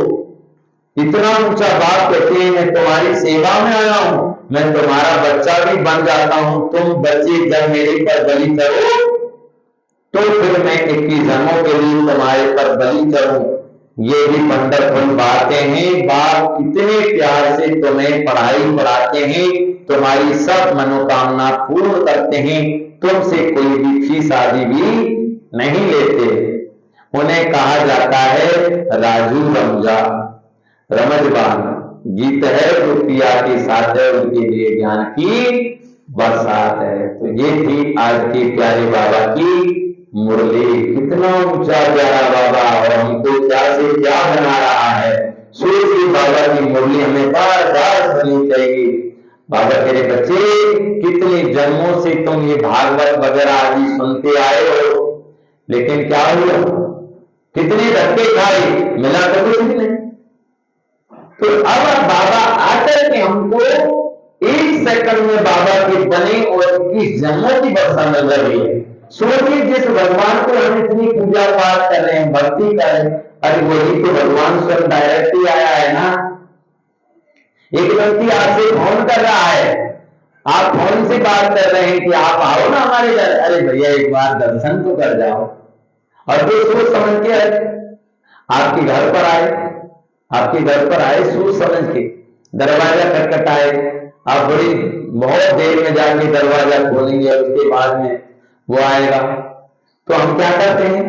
इतना ऊंचा बाप कहते हैं मैं तुम्हारी सेवा में आया हूं, मैं तुम्हारा बच्चा भी बन जाता हूं। तुम बच्चे जब मेरे पर बलि करो तो फिर मैं 21 जन्मों के लिए तुम्हारे पर बलि करूं। ये भी वंडरफुल बातें हैं। बाप इतने प्यार से तुम्हें पढ़ाई पढ़ाते हैं, तुम्हारी सब मनोकामना पूर्ण करते हैं, तुमसे कोई भी फीस आदि भी नहीं लेते। उन्हें कहा जाता है राजू रमजा रमजबान। गीत है जो पिया के साथ है, उनके लिए ज्ञान की बरसात है। तो ये थी आज की प्यारे बाबा की मुरली। कितना ऊंचा प्यारा बाबा और हमको क्या से क्या बना रहा है। सोचिए बाबा की मुरली हमें बार बार सुननी चाहिए। बाबा तेरे बच्चे कितने जन्मों से तुम ये भागवत वगैरह आदि सुनते आए हो, लेकिन क्या हुआ? कितने धक्के खाए, मिला तो कुछ नहीं। तो अब बाबा आकर के हमको एक सेकंड में बाबा के बने और 21 जन्मों की वर्षा मिल रही है। सोचिए, जिस भगवान को हम इतनी पूजा पाठ कर रहे हैं, भक्ति कर रहे हैं, अरे वही तो भगवान स्वयं डायरेक्ट ही आया है ना। एक व्यक्ति आपसे फोन कर रहा है, आप फोन से बात कर रहे हैं कि आप आओ ना हमारे घर, अरे भैया एक बार दर्शन तो कर जाओ। और जो सोच समझ के आपके घर पर आए, आपके घर पर आए सोच समझ के, दरवाजा खटखटाए, आप बड़ी बहुत देर में जाके दरवाजा खोलेंगे, उसके बाद में वो आएगा, तो हम क्या करते हैं?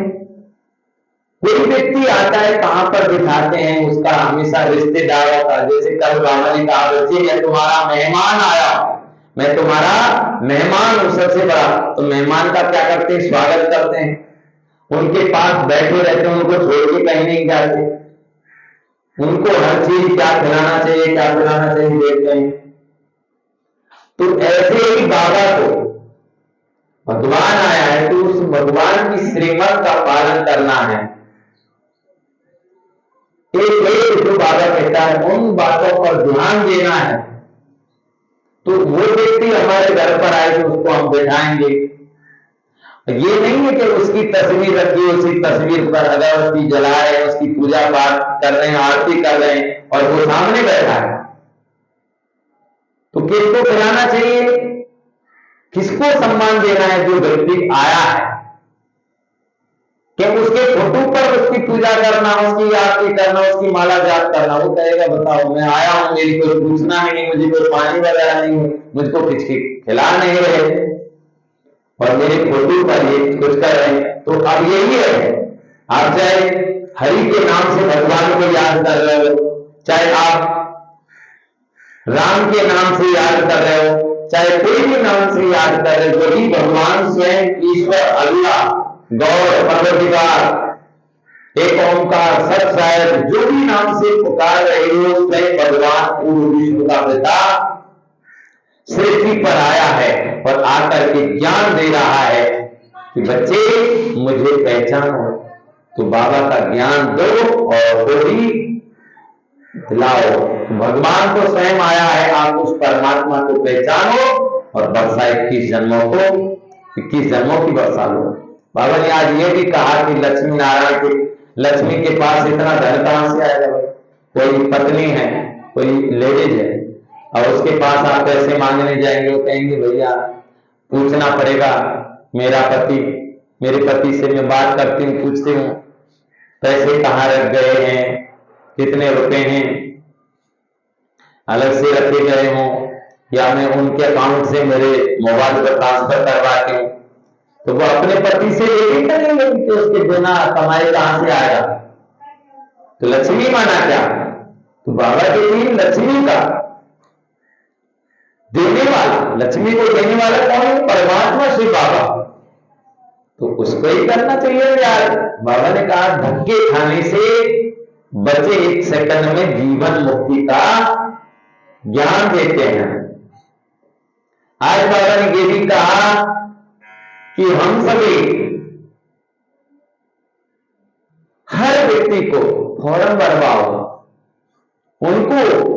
कोई व्यक्ति आता है, कहां पर दिखाते हैं उसका हमेशा रिश्तेदारों का, जैसे कल बाबा ने कहा, बच्चे मैं तुम्हारा मेहमान आया, मैं तुम्हारा मेहमान हूं सबसे बड़ा। तो मेहमान का क्या करते हैं? स्वागत करते हैं, उनके पास बैठे रहते हैं, उनको छोड़ के कहीं नहीं जाते, उनको हर चीज क्या खिलाना चाहिए, क्या खिलाना चाहिए देखते हैं। तो ऐसे ही बाबा को भगवान आया है, तो उस भगवान की श्रीमत का पालन करना है। एक जो बाबा कहता है उन बातों पर ध्यान देना है। तो वो व्यक्ति हमारे घर पर आए तो उसको हम बैठाएंगे। ये नहीं है कि उसकी तस्वीर रखी, उसी तस्वीर पर अगरबत्ती जला रहे हैं, उसकी पूजा पाठ कर रहे हैं, आरती कर रहे हैं और वो सामने बैठा है। तो किसको खिलाना चाहिए, किसको सम्मान देना है? जो व्यक्ति आया है, कि उसके फोटो पर उसकी पूजा करना, उसकी आरती करना, उसकी माला जाप करना। वो कहेगा बताओ मैं आया हूं, मेरी कोई पूछना ही नहीं, मुझे कोई पानी वगैरह नहीं, मुझको कुछ खिला नहीं रहे और मेरे फोटो पर ये कुछ कर रहे हैं। तो अब यही है, आप चाहे हरि के नाम से भगवान को याद कर रहे हो, चाहे आप राम के नाम से याद कर रहे हो, चाहे कोई भी नाम से याद कर रहे हो, वही भगवान स्वयं ईश्वर अल्लाह गौर परवरदिगार एक ओंकार सत शायद जो भी नाम से पुकार रहे हो, स्वयं भगवान पूर्ण विश्व का पिता सृष्टि पर आया है और आकर के ज्ञान दे रहा है कि बच्चे मुझे पहचानो। तो बाबा का ज्ञान दो और वो भी दिलाओ। भगवान तो स्वयं आया है, आप उस परमात्मा को पहचानो और वर्षा 21 जन्मों को 21 जन्मों की वर्षा लो। बाबा ने आज ये भी कहा कि लक्ष्मी नारायण के, लक्ष्मी के पास इतना धन कहां से आएगा? कोई पत्नी है, कोई लेडीज है और उसके पास आप पैसे मांगने जाएंगे, वो कहेंगे भैया पूछना पड़ेगा, मेरा पति, मेरे पति से मैं बात करती हूँ, पूछती हूँ पैसे कहाँ रख गए हैं, कितने रुपए हैं, अलग से रखे गए हों या मैं उनके अकाउंट से मेरे मोबाइल पर ट्रांसफर करवाती हूँ। तो वो अपने पति से ये करेंगे कि उसके बिना कमाई कहां से आएगा? तो लक्ष्मी माना क्या? तो बाबा के लिए लक्ष्मी का देने वाला, लक्ष्मी को देने वाला कौन है? परमात्मा श्री बाबा। तो उसको ही करना चाहिए यार। बाबा ने कहा धक्के खाने से बचे, एक सेकंड में जीवन मुक्ति का ज्ञान देते हैं। आज बाबा ने ये भी कहा कि हम सभी हर व्यक्ति को फॉर्म भरवाओ, उनको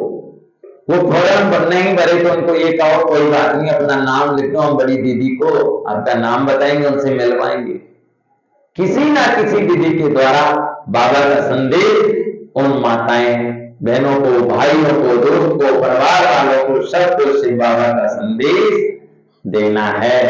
वो फॉर्म नहीं भरे तो उनको ये कहो कोई बात नहीं, अपना नाम लिखो, हम बड़ी दीदी को आपका नाम बताएंगे, उनसे मिलवाएंगे। किसी ना किसी विधि के द्वारा बाबा का संदेश उन माताएं बहनों को, भाइयों को, दोस्त को, परिवार वालों को, सबको से बाबा का संदेश देना है।